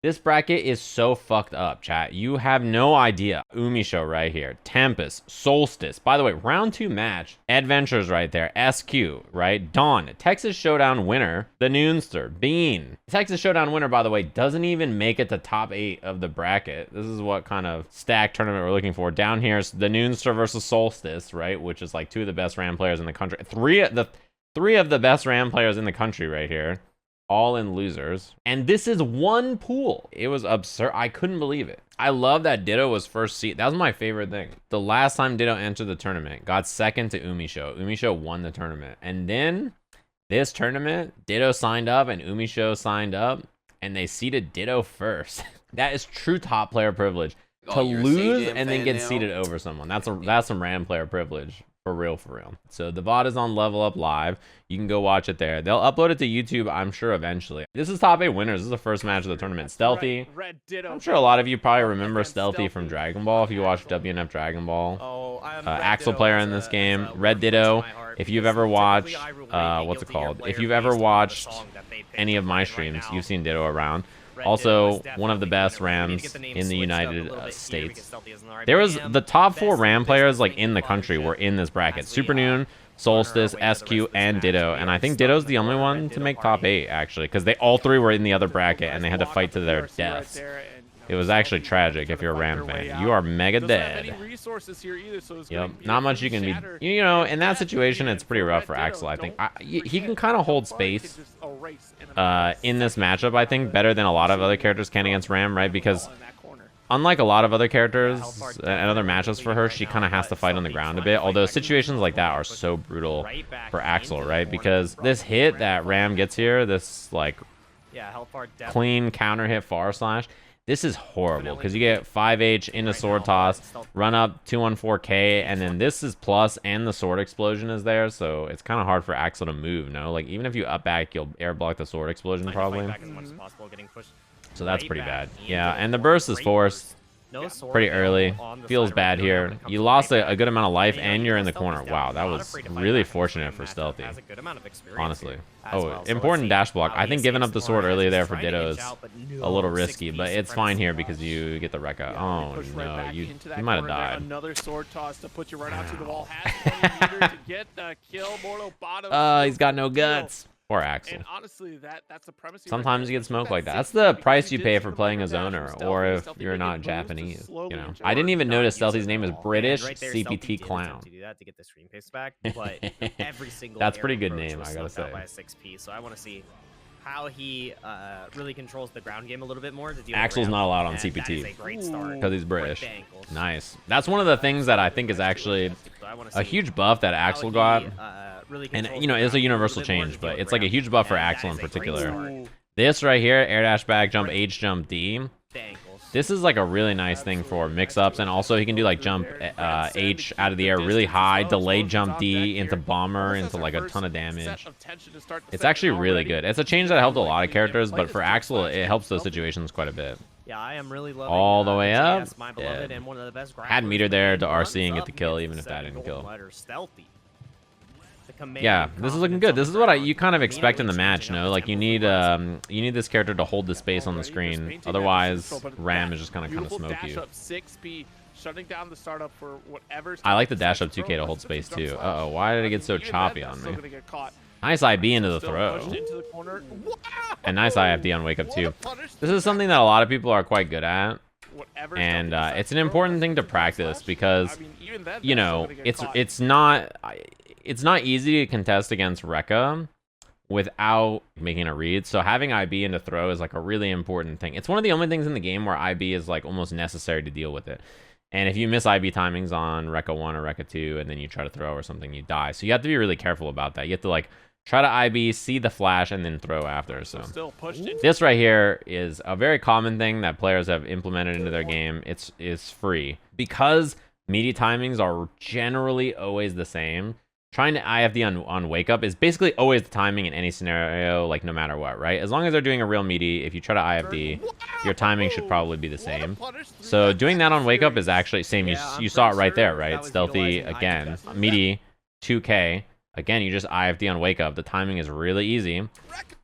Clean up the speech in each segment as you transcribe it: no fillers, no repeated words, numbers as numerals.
This bracket is so fucked up, chat. You have no idea. Umisho right here. Tempest. Solstice. By the way, round 2 match. Adventures right there. SQ, right? Dawn. Texas Showdown winner. The Noonster. Bean. Texas Showdown winner, by the way, doesn't even make it to top 8 of the bracket. This is what kind of stacked tournament we're looking for. Down here is the Noonster versus Solstice, right? Which is like 2 of the best RAM players in the country. Three of the best RAM players in the country right here. All in losers. And this is one pool. It was absurd. I couldn't believe it. I love that Ditto was first seed. That was my favorite thing. The last time Ditto entered the tournament, got second to Umisho. Umisho won the tournament. And then this tournament, Ditto signed up and Umisho signed up, and they seeded Ditto first. That is true top player privilege. To lose and then get seeded over someone. That's some RAM player privilege. For real, for real. So the VOD is on Level Up Live. You can go watch it there. They'll upload it to YouTube, I'm sure, eventually. This is top 8 winners. This is the first match of the tournament. Stealthy. I'm sure a lot of you probably remember Stealthy from Dragon Ball if you watched WNF Dragon Ball. Axel player in this game. RedDitto. If you've ever watched, what's it called? If you've ever watched any of my streams, you've seen Ditto around. Also, one of the best Rams in the United States. There was the top 4 RAM players like in the country were in this bracket. Super Noon, Solstice, SQ, and Ditto. And I think Ditto's the only one to make top 8, actually, because they all 3 were in the other bracket and they had to fight to their deaths. It was actually tragic if you're a Ram fan. You are mega dead. Yep, not much you can be. You know, in that situation, it's pretty rough for Axel, I think. He can kind of hold space in this matchup, I think, better than a lot of other characters can against Ram, right? Because unlike a lot of other characters and other matchups for her, she kind of has to fight on the ground a bit. Although situations like that are so brutal for Axel, right? Because this hit that Ram gets here, this like clean counter hit far slash, this is horrible because you get 5H into sword toss, run up 214K, and then this is plus and the sword explosion is there, so it's kind of hard for Axel to move, no? Like, even if you up back, you'll air block the sword explosion probably. So that's pretty bad. Yeah, and the burst is forced pretty early. Feels bad here. You lost a good amount of life and you're in the corner. Wow, that was really fortunate for Stealthy, honestly. Oh, important dash block. I think giving up the sword early there for Ditto is a little risky, but it's fine here because you get the Rekka. Oh no, you might have died. Another sword toss to put you right onto the wall. He's got no guts. Poor Axel. And honestly, that's the premise. Sometimes you get smoked like that. That's the price you pay for playing a zoner, or if you're not Japanese. You know, I didn't even notice Stealthy's name is British CPT Clown. That's pretty good name, I gotta say. So I want to see how he really controls the ground game a little bit more. Axel's not allowed on CPT because he's British. Nice. That's one of the things that I think is actually a huge buff that Axel got. And, you know, it's a universal change, but it's like a huge buff for Axel in particular. This right here, air dash back, jump H, jump D. This is like a really nice thing for mix-ups, and also he can do like jump H out of the air really high, delay jump D into bomber, into like a ton of damage. It's actually really good. It's a change that helped a lot of characters, but for Axel, it helps those situations quite a bit. Yeah, I am really loving all the way up. Yeah. Had meter there to RC and get the kill, even if that didn't kill. Yeah, this is looking good. This is what you kind of expect in the match, no? Like you need this character to hold the space on the screen. Otherwise, Ram is just gonna kind of smoke you. I like the dash up 2K to hold space too. Uh-oh, why did it get so choppy on me? Nice IB into the throw. And nice IFD on wake up too. This is something that a lot of people are quite good at. And it's an important thing to practice because, you know, it's not easy to contest against Rekka without making a read. So having IB into throw is like a really important thing. It's one of the only things in the game where IB is like almost necessary to deal with it. And if you miss IB timings on Rekka 1 or Rekka 2 and then you try to throw or something, you die. So you have to be really careful about that. You have to like try to IB, see the flash, and then throw after. So this right here is a very common thing that players have implemented into their game. It's free. Because media timings are generally always the same, trying to IFD on wake up is basically always the timing in any scenario, like no matter what, right? As long as they're doing a real meaty, if you try to IFD, your timing should probably be the same. So doing that on wake up is actually same. You saw it right there, right? Stealthy again, meaty 2K. Again, you just IFD on wake up. The timing is really easy.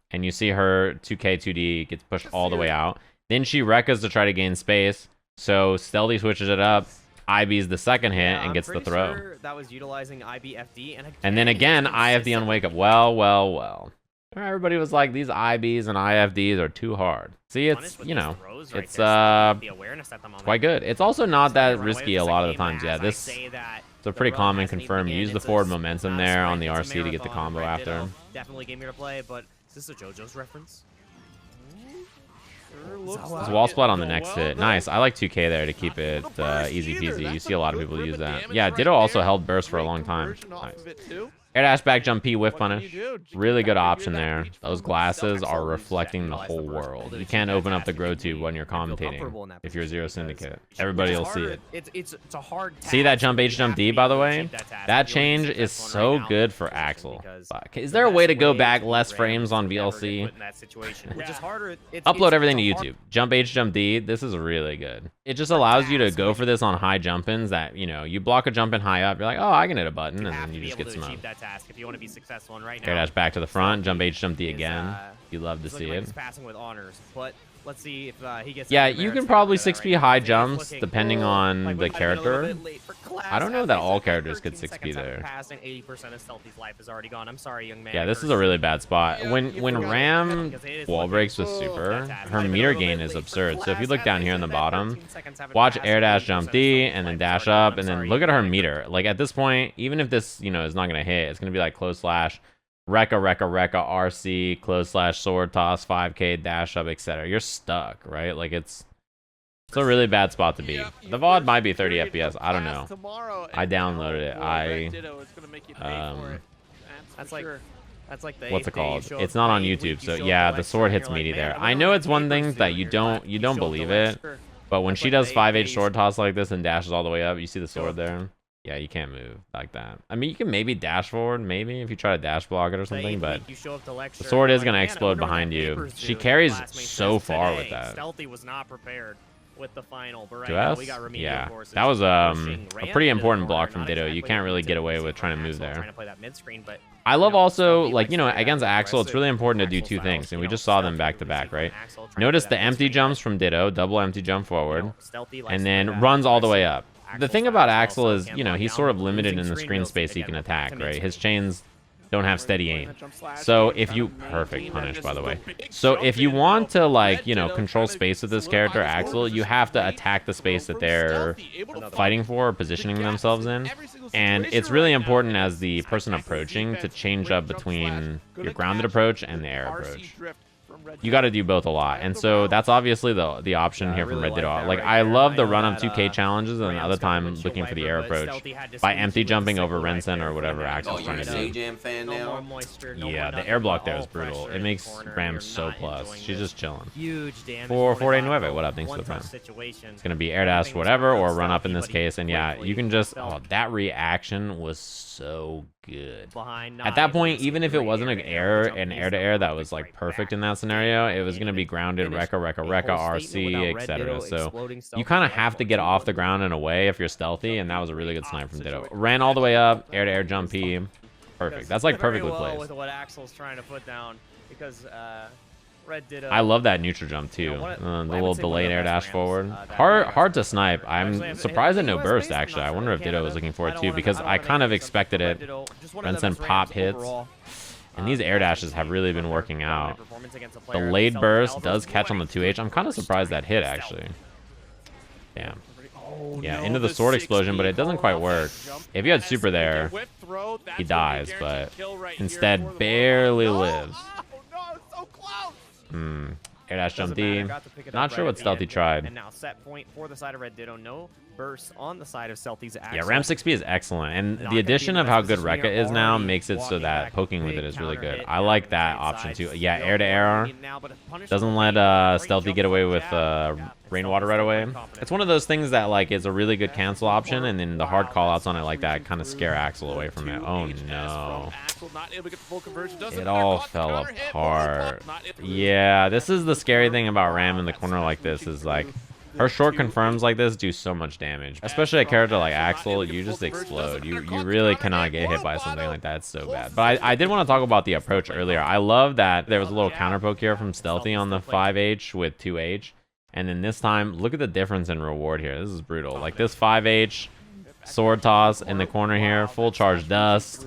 And you see her 2K 2D gets pushed all the way out. Then she Rekkas to try to gain space. So Stealthy switches it up. IB's the second hit and gets the throw. Sure that was utilizing IBFD, and then again, IFD on wake up. Well. Everybody was like, these IBs and IFDs are too hard. See, it's, you know, it's quite good. It's also not that risky a lot of the times. Yeah, this it's a pretty common confirm. Use the forward momentum there on the RC to get the combo after. Definitely game here to play, but is this a JoJo's reference? There's wall splat on the next hit. Nice. I like 2K there to keep it easy peasy. You see a lot of people use that. Yeah, Ditto also held burst for a long time. Nice. Air dash back jump P whiff punish. Really good option there. Those glasses are reflecting the whole world. You can't open up the grow tube when you're commentating if you're Zero Syndicate. Everybody will see it. It's a hard task. See that jump H jump D, by the way? That change is so good for Axel. Is there a way to go back less frames on VLC? Upload everything to YouTube. Jump H jump D. This is really good. It just allows you to go for this on high jump-ins that, you know, you block a jump in high up, you're like, oh, I can hit a button, and then you just get smoked. If you want to be successful, and right now, air dash back to the front, jump H, jump D again. You love to see it. Passing with honors, but let's see if he gets. Yeah, you can probably 6P high jumps depending on the character. I don't know that all characters could 6P there. 80% of Stealthy's life is already gone. I'm sorry, young man. Yeah, this is a really bad spot. When Ram wall breaks with super, her meter gain is absurd. So if you look down here in the bottom, watch air dash jump D and then dash up and then look at her meter. Like at this point, even if this, you know, is not gonna hit, it's gonna be like close slash Rekka, RC, close slash sword toss, 5K, dash up, etc. You're stuck, right? Like it's a really bad spot to be. The VOD might be 30 FPS. I don't know. I downloaded it. That's like the what's it called? It's not on YouTube, so yeah, the sword hits meaty there. I know it's one thing that you don't believe it, but when she does 5H sword toss like this and dashes all the way up, you see the sword there. Yeah, you can't move like that. I mean, you can maybe dash forward, maybe, if you try to dash block it or something, but the sword is going to explode behind you. She carries so far with that. Stealthy was not prepared with the final, but yeah, that was a pretty important block from Ditto. You can't really get away with trying to move there. I love also, like, you know, against Axel, it's really important to do two things, and we just saw them back to back, right? Notice the empty jumps from Ditto, double empty jump forward, and then runs all the way up. The thing about Axel is, you know, he's sort of limited in the screen space he can attack, right? His chains don't have steady aim. So if you... Perfect punish, by the way. So if you want to, like, you know, control space with this character, Axel, you have to attack the space that they're fighting for or positioning themselves in. And it's really important as the person approaching to change up between your grounded approach and the air approach. You got to do both a lot, and so that's obviously the option here from RedDitto. Like, I love the run of 2K challenges, and the other time looking for the air approach by empty jumping over Rensen or whatever Axel's trying to do. Yeah, the air block there is brutal. It makes Ram so plus. She's just chilling. For 489, what up? Thanks for the friend. It's gonna be air dash whatever or run up in this case, and yeah, you can just that reaction was so good. At that point, even if it wasn't an air to air that was like perfect in that scenario, it was gonna be grounded Rekka, RC, etc. So you kind of have to get off the ground in a way if you're stealthy, and that was a really good snipe from Ditto. Ran all the way up, air to air jump P. Perfect. That's like perfectly placed. With what Axel's trying to put down, because RedDitto. I love that neutral jump too. The little delayed air dash forward. Hard to snipe. I'm surprised at no burst actually. I wonder if Ditto was looking for it too, because I kind of expected it. Rensen pop hits. And these air dashes have really been working out. The late burst does catch on the 2H. I'm kind of surprised that hit actually. Damn. Yeah, into the sword explosion, but it doesn't quite work. If you had super there, he dies, but instead barely lives. Air dash jump D. Not sure what Stealthy tried. And now set point for the side of RedDitto. No bursts on the side of Stealthy's Axel. Yeah, Ram 6P is excellent, and the addition of how good Rekka is now makes it so that poking with it is really good. I like that option too. Yeah, air to air doesn't let Stealthy get away with rainwater right away. It's one of those things that like is a really good cancel option, and then the hard callouts on it like that kind of scare Axel away from it. Oh no. It all fell apart. Yeah, this is the scary thing about Ram in the corner like this, is like her short confirms like this do so much damage. Especially a character like Axel, you just explode. You really cannot get hit by something like that. It's so bad. But I did want to talk about the approach earlier. I love that there was a little counter poke here from Stealthy on the 5H with 2H. And then this time, look at the difference in reward here. This is brutal. Like this 5H sword toss in the corner here, full charge dust.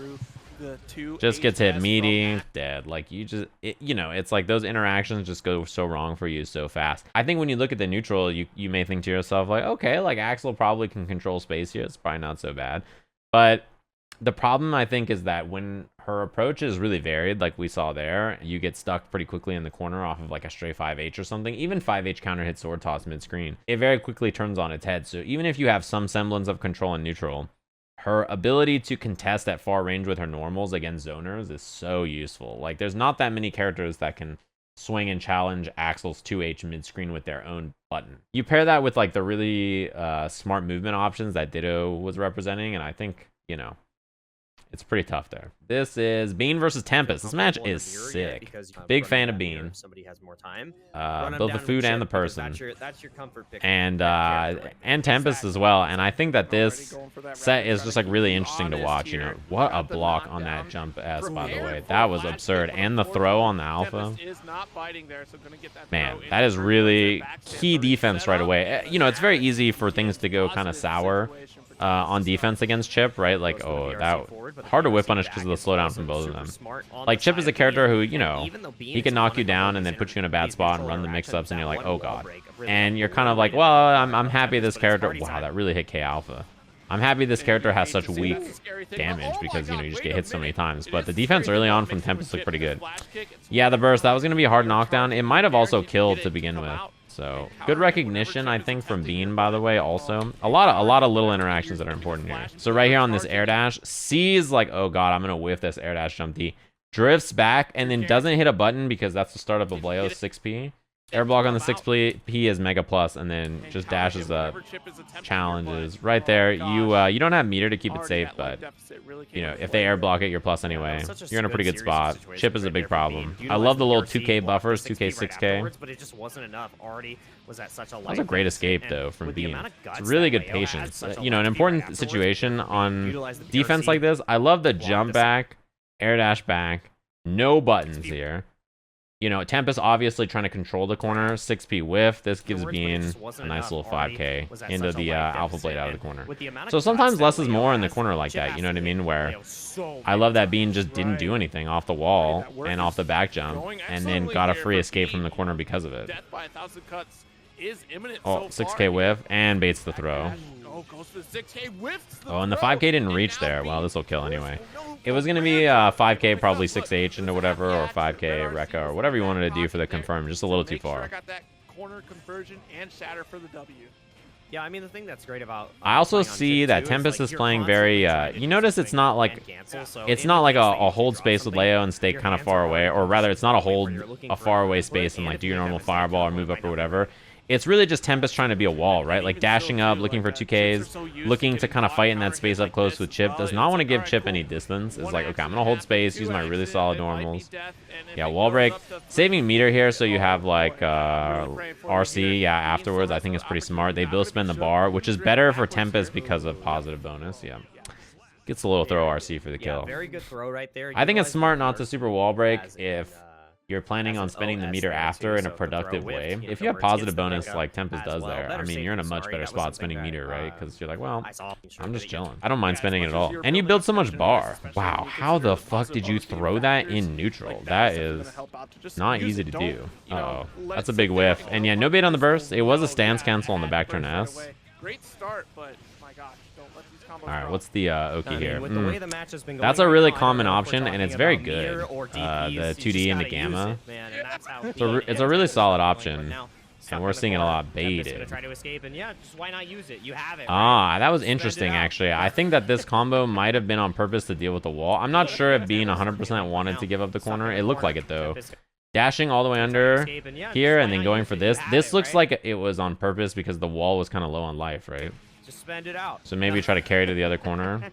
Just gets hit meaty, dead. Like you just, you know, it's like those interactions just go so wrong for you so fast. I think when you look at the neutral, you may think to yourself like, okay, like Axel probably can control space here. It's probably not so bad. But the problem I think is that when her approach is really varied, like we saw there, you get stuck pretty quickly in the corner off of like a stray 5H or something. Even 5H counter hit sword toss mid-screen. It very quickly turns on its head. So even if you have some semblance of control in neutral, her ability to contest at far range with her normals against zoners is so useful. Like there's not that many characters that can swing and challenge Axel's 2H mid-screen with their own button. You pair that with like the really smart movement options that Ditto was representing, and I think, you know, it's pretty tough there. This is Bean versus Tempest. This match is sick. Big fan of Bean. Somebody has more time. Both the food and the person. That's your comfort pick. And Tempest as well. And I think that this set is just like really interesting to watch. You know, what a block on that jump S, by the way. That was absurd. And the throw on the alpha. Man, that is really key defense right away. You know, it's very easy for things to go kind of sour on defense against Chipp, right? Like, oh, that hard to whip punish because of the slowdown from both of them. Like, Chipp is a character who, you know, he can knock you down and then put you in a bad spot and run the mix-ups, and you're like, oh god. And you're kind of like, well, I'm happy this character, wow, that really hit K Alpha. I'm happy this character has such weak damage because, you know, you just get hit so many times. But the defense early on from Tempest looked pretty good. Yeah, the burst, that was going to be a hard knockdown. It might have also killed to begin with. So good recognition, I think, from Bean, by the way, also. A lot of little interactions that are important here. So right here on this air dash, sees like, oh god, I'm going to whiff this air dash jump D. Drifts back and then doesn't hit a button because that's the start of Leo's 6P. Air block on the 6P is Mega Plus, and then just dashes up. Challenges right there. You don't have meter to keep it safe, but you know, if they air block it, you're plus anyway. You're in a pretty good spot. Chipp is a big problem. I love the little 2K buffers, 2K, 6K. But it just wasn't enough. Already was at such a that was a great escape though from Bean. It's really good patience. You know, an important situation on defense like this. I love the jump back, air dash back, no buttons here. You know, Tempest obviously trying to control the corner. 6P whiff. This gives Bean a nice little 5K into the Alpha Blade out of the corner. So sometimes less is more in the corner like that. You know what I mean? Where I love that Bean just didn't do anything off the wall and off the back jump, and then got a free escape from the corner because of it. Oh, 6K whiff and baits the throw. Oh, and the 5K didn't reach there. Well, this will kill anyway. It was going to be 5K, probably 6H into whatever, or 5K Rekka, or whatever you wanted to do for the confirm. Just a little too far. Yeah, I mean, the thing that's great about I also see that Tempest is playing very you notice it's not like a hold space with Leo and stay kind of far away, or rather it's not a hold a far away space and like do your normal fireball or move up or whatever. It's really just Tempest trying to be a wall, right? Like dashing up, looking for 2Ks, looking to kind of fight in that space up close with Chipp. Does not want to give Chipp any distance. It's like, okay, I'm going to hold space, use my really solid normals. Yeah, wall break. Saving meter here so you have like RC, yeah, afterwards I think is pretty smart. They both spend the bar, which is better for Tempest because of positive bonus, yeah. Gets a little throw RC for the kill. Very good throw right there. I think it's smart not to super wall break if you're planning on spending the meter after in a productive way. If you have positive bonus like Tempest does there, I mean, you're in a much better spot spending meter, right? Because you're like, well, I'm just chilling. I don't mind spending it at all. And you build so much bar. Wow, how the fuck did you throw that in neutral? That is not easy to do. Uh-oh, that's a big whiff. And yeah, no bait on the burst. It was a stance cancel on the back turn S. Great start, but my gosh, don't let these combos. All right, what's the Oki here? That's That's a really common option, and it's very good. The 2D and the Gamma. It's a really solid option, and we're seeing it a lot baited. Ah, that was interesting, actually. I think that this combo might have been on purpose to deal with the wall. I'm not sure if Bean 100% wanted to give up the corner. It looked like it, though. Dashing all the way under here and then going for this. This looks like it was on purpose because the wall was kind of low on life, right? Just spend it out. So maybe try to carry to the other corner.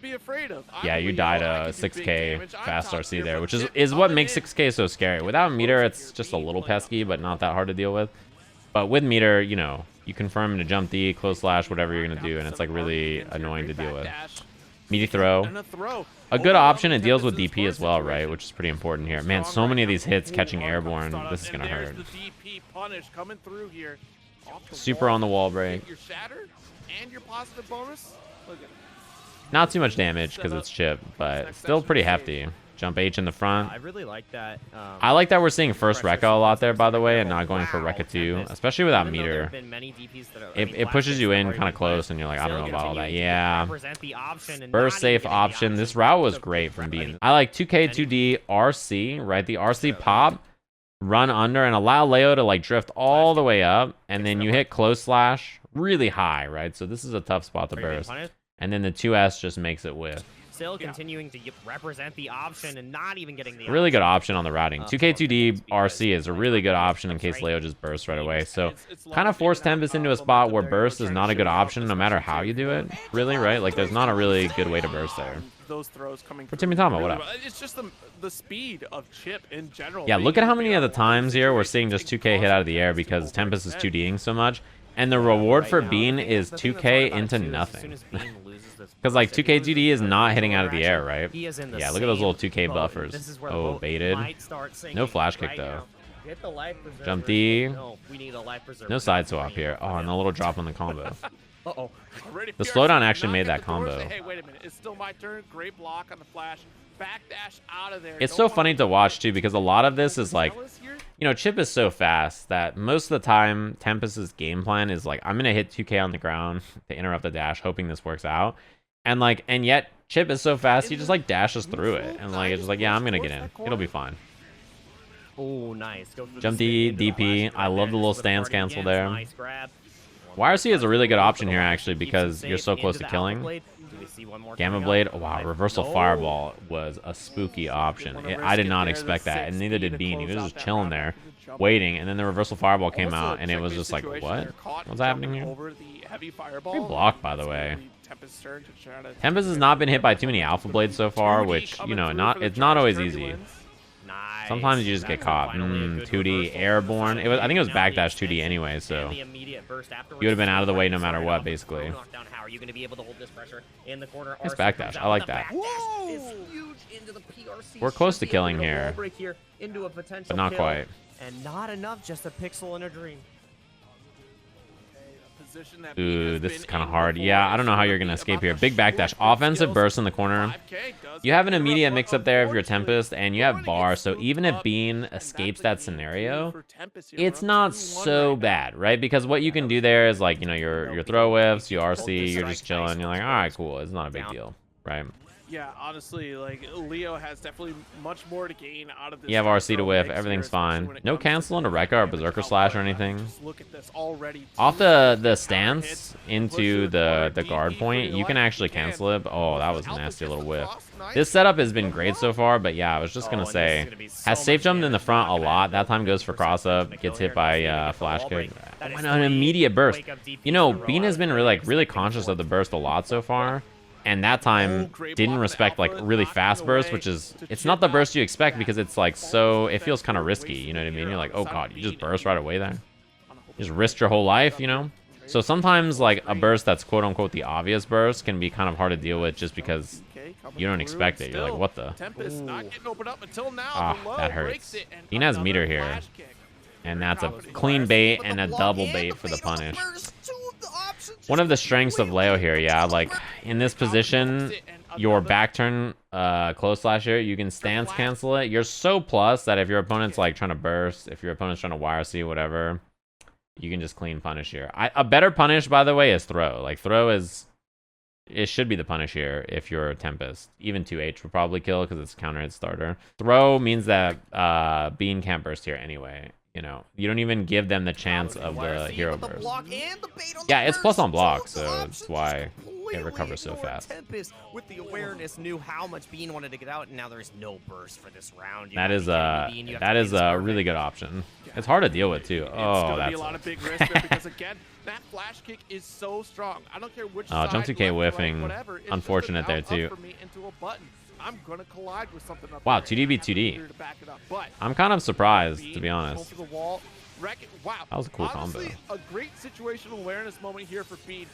Be afraid of. Yeah, you died a 6K fast RC there, which is what makes 6K so scary. Without meter, it's just a little pesky, but not that hard to deal with. But with meter, you know, you confirm into jump D, close slash, whatever you're gonna do, and it's like really annoying to deal with. Meaty throw. A good option. It deals with DP as well, right? Which is pretty important here. Man, so many of these hits catching airborne. This is gonna hurt. Super on the wall break. Your shatter and your positive bonus. Look at it. Not too much damage because it's Chipp, but still pretty hefty. Jump H in the front. I really like that. I like that we're seeing first Rekka a lot there, by the way, and not going for Rekka 2, especially without meter. It pushes you in kind of close, and you're like, I don't know about all that. Yeah. Burst safe option. This route was great from Bean. I like 2K, 2D, RC, right? The RC pop, run under, and allow Leo to like drift all the way up, and then you hit close slash really high, right? So this is a tough spot to burst. And then the 2S just makes it whiff. Still continuing to represent the option and not even getting the really good option on the routing. 2K2D RC is a really good option in case Leo just bursts right away. So kind of force Tempest into a spot where burst is not a good option no matter how you do it. Really, right? Like there's not a really good way to burst there. Those throws coming for Timmy Tama, what up? It's just the speed of Chipp in general. Yeah, look at how many of the times here we're seeing just 2K hit out of the air because Tempest is 2D'ing so much. And the reward for Bean is 2K into nothing. Because, like, 2K 2D is not hitting out of the air, right? Yeah, look at those little 2K buffers. Oh, baited. No flash kick, though. Jump D. No side swap here. Oh, and a little drop on the combo. The slowdown actually made that combo. Hey, wait a minute. It's still my turn. Great block on the flash. Backdash out of there. It's so funny to watch, too, because a lot of this is, like, you know, Chipp is so fast that most of the time, Tempest's game plan is, like, I'm going to hit 2K on the ground to interrupt the dash, hoping this works out. And, like, and yet, Chipp is so fast, he just, like, dashes through it. And, like, it's just like, yeah, I'm going to get in. It'll be fine. Oh, nice. Jump D, DP. I love the little stance cancel there. YRC is a really good option here, actually, because you're so close to killing. Gamma Blade. Oh, wow, Reversal Fireball was a spooky option. I did not expect that, and neither did Bean. He was just chilling there, waiting, and then the Reversal Fireball came out, and it was just like, what? What's happening here? Great block, by the way. Tempest has not been hit by too many Alpha Blades so far, which, you know, it's not always easy. Sometimes you just get caught. 2D airborne. I think it was backdash 2D anyway, so you would have been out of the way no matter what, basically. It's backdash. I like that. We're close to killing here, but not quite. And not enough, just a pixel in a dream. Ooh, this is kind of hard. Yeah, I don't know how you're going to escape here. Big backdash. Offensive burst in the corner. You have an immediate mix-up there if you're Tempest, and you have bar, so even if Bean escapes that scenario, it's not so bad, right? Because what you can do there is, like, you know, your throw whiffs, you RC, you're just chilling. You're like, all right, cool. It's not a big deal, right? Yeah, honestly, like, Leo has definitely much more to gain out of this. You have RC to whiff, everything's fine. No cancel into Rekka or Berserker Slash or anything. Look at this already. Off the stance into the guard point, you can actually cancel it. But, oh, that was a nasty little whiff. This setup has been great so far, but yeah, I was just going to say, has safe jumped in the front a lot. That time goes for cross up, gets hit by flash kick. And an immediate burst. You know, Bean has been really conscious of the burst a lot so far. And that time didn't respect, like, really fast burst, which is, it's not the burst you expect because it's, like, so, it feels kind of risky, you know what I mean? You're like, oh, God, you just burst right away there? You just risked your whole life, you know? So sometimes, like, a burst that's quote-unquote the obvious burst can be kind of hard to deal with just because you don't expect it. You're like, what the? Ah, that hurts. Bean has meter here. And that's a clean bait and a double bait for the punish. One of the strengths of Leo here, yeah, like, in this position, your back turn close slash here, you can stance cancel it. You're so plus that if your opponent's, like, trying to burst, if your opponent's trying to YRC, whatever, you can just clean punish here. A better punish, by the way, is throw. Like, throw is, it should be the punish here if you're a Tempest. Even 2H would probably kill because it's counter hit starter. Throw means that Bean can't burst here anyway. You know, you don't even give them the chance of the hero burst. Yeah, it's plus on block, so that's why it recovers so fast. With the awareness, knew how much Bean wanted to get out, and now there's no burst for this round. That is a really good option. It's hard to deal with too. Oh, that's a lot of big risk because again, that flash kick is so strong. I don't care which side, jump 2K whiffing. Unfortunate there too. I'm gonna collide with something up wow, there. 2D beat 2D. I'm kind of surprised, to be honest. Wow, that was a cool combo. A great situational awareness moment here for Bean.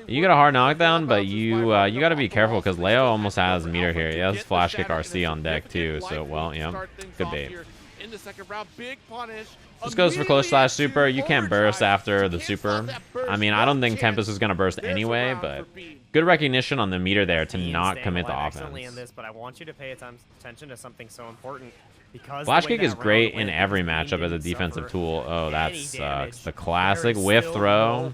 You get a hard knockdown, but you got to be careful because Leo almost has meter here. He has flash kick RC on deck too, so well, yeah, good bait. Just goes for close slash super. You can't burst after the super. I mean, I don't think Tempest is gonna burst anyway, but good recognition on the meter there to not commit the offense. But I want you to pay attention to something so important. Flash kick is great in every matchup as a defensive tool. Oh, that sucks. The classic whiff throw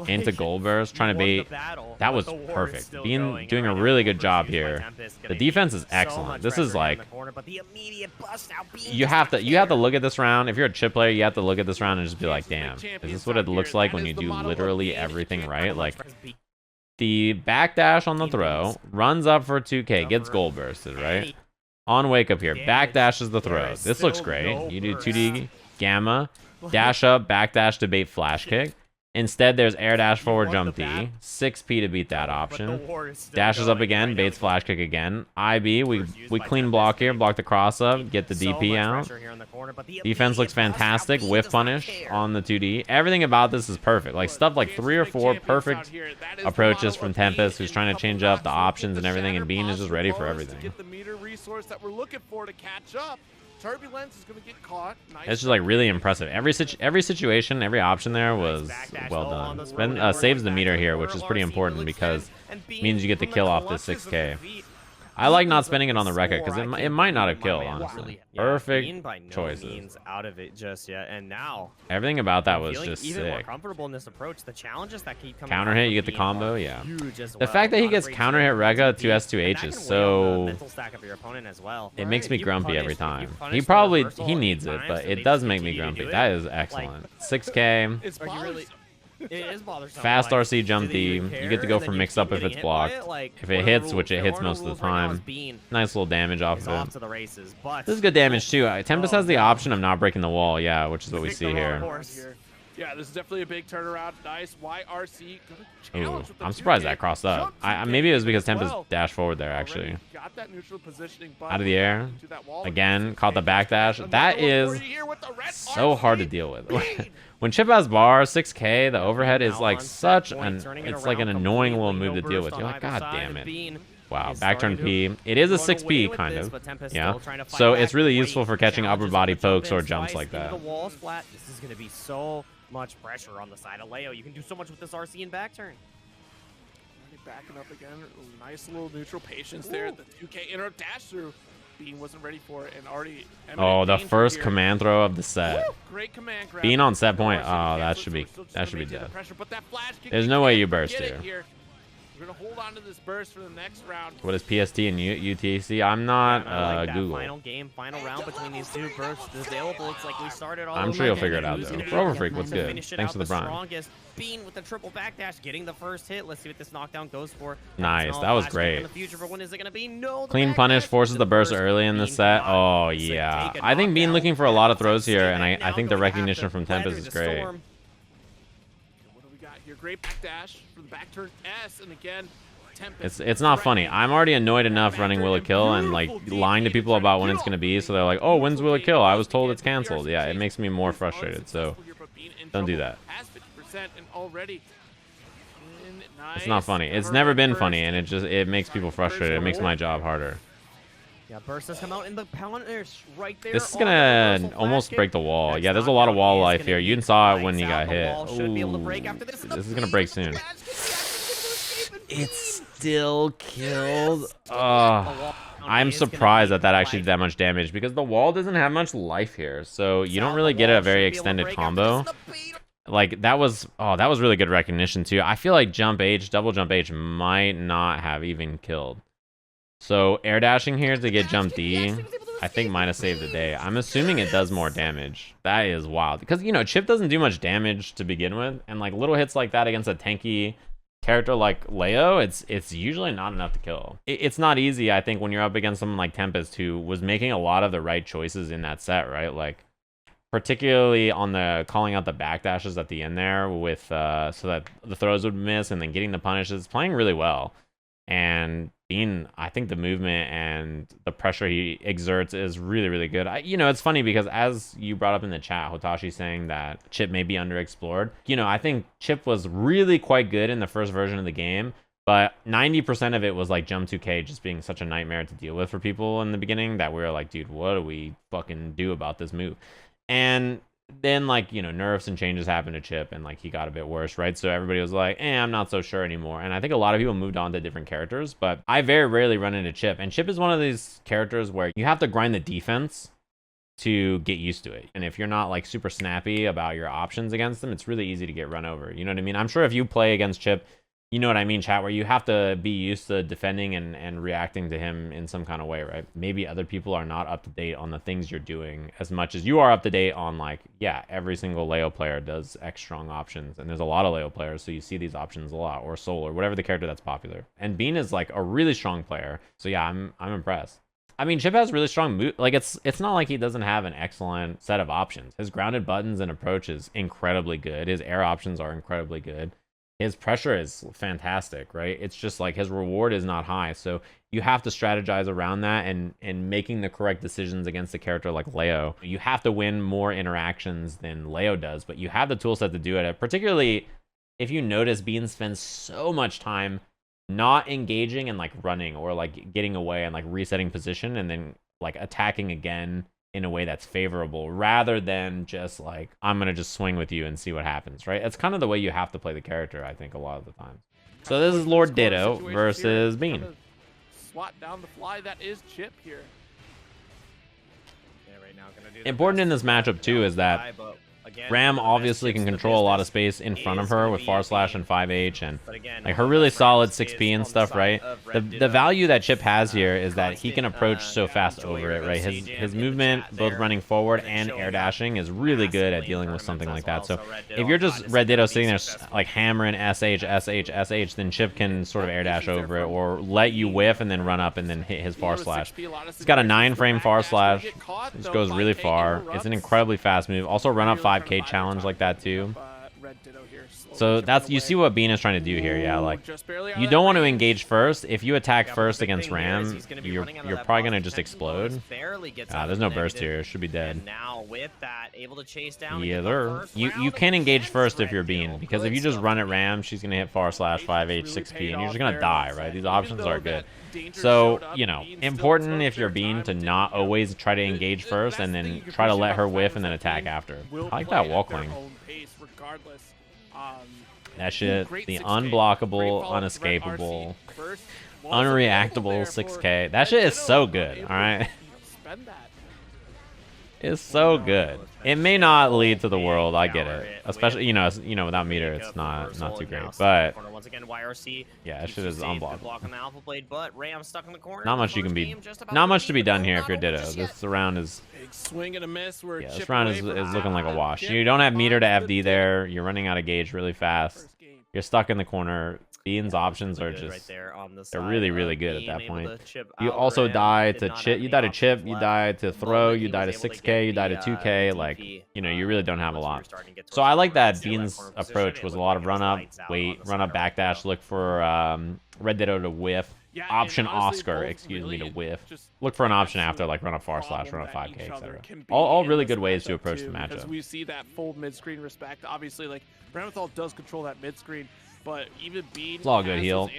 into gold burst, trying to bait. That was perfect. Doing a really good job here. The defense is excellent. This is like, you have to look at this round. If you're a Chipp player, you have to look at this round and just be like, damn, is this what it looks like when you do literally everything right? Like, the backdash on the throw, runs up for 2k, gets gold bursted, right? On wake up here, backdashes the throw. This looks great. You do 2D gamma, dash up, backdash to bait flash kick. Instead, there's air dash forward jump D, 6p to beat that option. Dashes up again, baits flash kick again. IB, we clean block here, block the cross up, get the DP out. Defense looks fantastic, whiff punish on the 2D. Everything about this is perfect. Like stuff like 3 or 4 perfect approaches from Tempest, who's trying to change up the options and everything, and Bean is just ready for everything. Turbulence is going to get caught. It's just like really impressive. Every situation, every option there was well done. Ben saves the meter here, which is pretty important because it means you get the kill off this 6k. I like not spending it on the Rekka because it might not have killed, honestly. Perfect choices. Out of it just yet, and now everything about that was just even more sick. comfortable in this approach. The challenges that keep coming. Counter hit, you get the combo, yeah. The fact that he gets counter hit Rekka 2S2H is so. It makes me grumpy every time. He needs it, but it does make me grumpy. That is excellent. 6k. It's bothersome. It is bothersome. Fast RC jump D. You get to go for mix up if it's blocked. If it hits, which it hits most of the time. Nice little damage off of it. This is good damage too. Tempest has the option of not breaking the wall, yeah, which is what we see here. Yeah, this is definitely a big turnaround. Nice YRC. Ooh, I'm surprised that crossed up. Maybe it was because Tempest dashed forward there, actually. Got that neutral positioning out of the air. Again, caught the backdash. That is so hard to deal with. When Chipp has bar, 6k, the overhead is like such an, it's like an annoying little move to deal with. You're like, god damn it. Wow, back turn P. It is a 6p, kind of. Yeah. So it's really useful for catching upper body pokes or jumps like that. This is going to be so much pressure on the side of Leo. You can do so much with this RC and back turn. Backing up again. Nice little neutral patience there. The 2k inner dash through. Bean wasn't ready for it and already. Oh, the first command throw of the set. Great command grab. Bean on set point. Oh, that should be dead. There's no way you burst here. We're gonna hold on to this burst for the next round. What is PST and UTC? I'm not Google. Final game, final round between these two bursts available. It's like we started all. I'm sure you'll figure it out though. Rover Freak, what's good? Thanks for the prime. Bean with the triple backdash, getting the first hit. Let's see what this knockdown goes for. Nice, that was great. In the future, but when is it gonna be? No. Clean punish forces the burst early in the set. Oh yeah, I think Bean looking for a lot of throws here, and I think the recognition from Tempest is great. Great backdash for the back turn S, and again, Tempest. It's not funny. I'm already annoyed enough running Will It Kill and like lying to people about when it's gonna be, so they're like, oh, when's Will It Kill? I was told it's canceled. Yeah, it makes me more frustrated, so don't do that. It's not funny. It's never been funny, and it makes people frustrated. It makes my job harder. Yeah, burst has come out in the punish right there. This is gonna almost break the wall. Yeah, there's a lot of wall life here. You saw it when he got hit. Ooh, this is gonna break soon. It's still killed. I'm surprised that actually did that much damage because the wall doesn't have much life here, so you don't really get a very extended combo. Like that was really good recognition too. I feel like jump H, double jump H might not have even killed. So air dashing here to get jump D, I think might have saved the day. I'm assuming it does more damage. That is wild because you know Chipp doesn't do much damage to begin with, and like little hits like that against a tanky character like Leo, it's usually not enough to kill. It's not easy, I think, when you're up against someone like Tempest who was making a lot of the right choices in that set, right? Like particularly on the calling out the backdashes at the end there with so that the throws would miss and then getting the punishes, playing really well. And Bean, I think the movement and the pressure he exerts is really, really good. You know, it's funny because as you brought up in the chat, Hotashi saying that Chipp may be underexplored. You know, I think Chipp was really quite good in the first version of the game, but 90% of it was like Jump 2K just being such a nightmare to deal with for people in the beginning that we were like, dude, what do we fucking do about this move? And then, like, you know, nerfs and changes happened to Chipp, and like he got a bit worse, right? So everybody was like, I'm not so sure anymore. And I think a lot of people moved on to different characters, but I very rarely run into Chipp. And Chipp is one of these characters where you have to grind the defense to get used to it. And if you're not like super snappy about your options against them, it's really easy to get run over. You know what I mean? I'm sure if you play against Chipp, you know what I mean, chat, where you have to be used to defending and reacting to him in some kind of way, right? Maybe other people are not up to date on the things you're doing as much as you are up to date on, like, yeah, every single Leo player does X strong options, and there's a lot of Leo players, so you see these options a lot, or Soul, or whatever the character that's popular. And Bean is like a really strong player, so yeah, I'm impressed. I mean, Chipp has really strong like, it's not like he doesn't have an excellent set of options. His grounded buttons and approach is incredibly good. His air options are incredibly good. His pressure is fantastic, right? It's just like his reward is not high. So you have to strategize around that and making the correct decisions against a character like Leo. You have to win more interactions than Leo does, but you have the toolset to do it. Particularly if you notice Bean spends so much time not engaging and like running or like getting away and like resetting position and then like attacking again in a way that's favorable, rather than just like, I'm gonna just swing with you and see what happens, right? It's kind of the way you have to play the character, I think, a lot of the time. So this is RedDitto versus Bean. Swat down the fly, that is Chipp here. Yeah, right now, gonna do the Important in best this matchup too is that fly, but again, Ram the best obviously Chipp's can the control a lot of business space in front of is her gonna with be far slash Bean. and 5H, and But again, like her one of really the solid Rams 6P is and on the stuff, side right? of The RedDitto. value that Chipp has here is that he can constant, approach so fast enjoy over your it, right? little His CJ his in the movement, chat both there, running forward and and showing air up dashing, is really good at massively in dealing with something like tournaments that. as So well. So if you're RedDitto just on find is gonna RedDitto be sitting there successful. like hammering SH, then Chipp can sort of air dash over it or let you whiff and then run up and then hit his far slash. He's got a 9-frame far slash. This goes really far. It's an incredibly fast move. Also run up 5K challenge like that too. So that's, you see what Bean is trying to do here, yeah, like, you don't want to engage first. If you attack first against Ram, you're probably going to just explode. There's no burst here, should be dead. Now with that, able to chase down Yeah, you can engage first if you're Bean, because if you just run at Ram, she's going to hit far slash 5H 6P, and you're just going to die, right? These options are good. So, you know, important if you're Bean to not always try to engage first and then try to let her whiff and then attack after. I like that wall cling. That shit, the unblockable, unescapable, unreactable 6K. That shit is so good, alright? It's so good. It may not lead to the world, I get it. Especially, you know, without meter, it's not too great. But yeah, that shit is unblockable. Not much you can be, not much to be done here if you're Ditto. This round is, yeah, this round is looking like a wash. You don't have meter to FD there. You're running out of gauge really fast. You're stuck in the corner. Bean's options are just, they're really, really good at that point. You also die to Chipp, you die to Chipp, you die to throw, you die to 6K, you die to 2K, like, you know, you really don't have a lot. So I like that Bean's approach was a lot of run up, wait, run up backdash, look for RedDitto to whiff, option Oscar, excuse me, to whiff. Look for an option after, like run up far slash, run up 5K, etc. All really good ways to approach the matchup. Because we see that full mid-screen respect. Obviously, like, Ramlethal does control that mid-screen. But even Bean, it's all good, heal.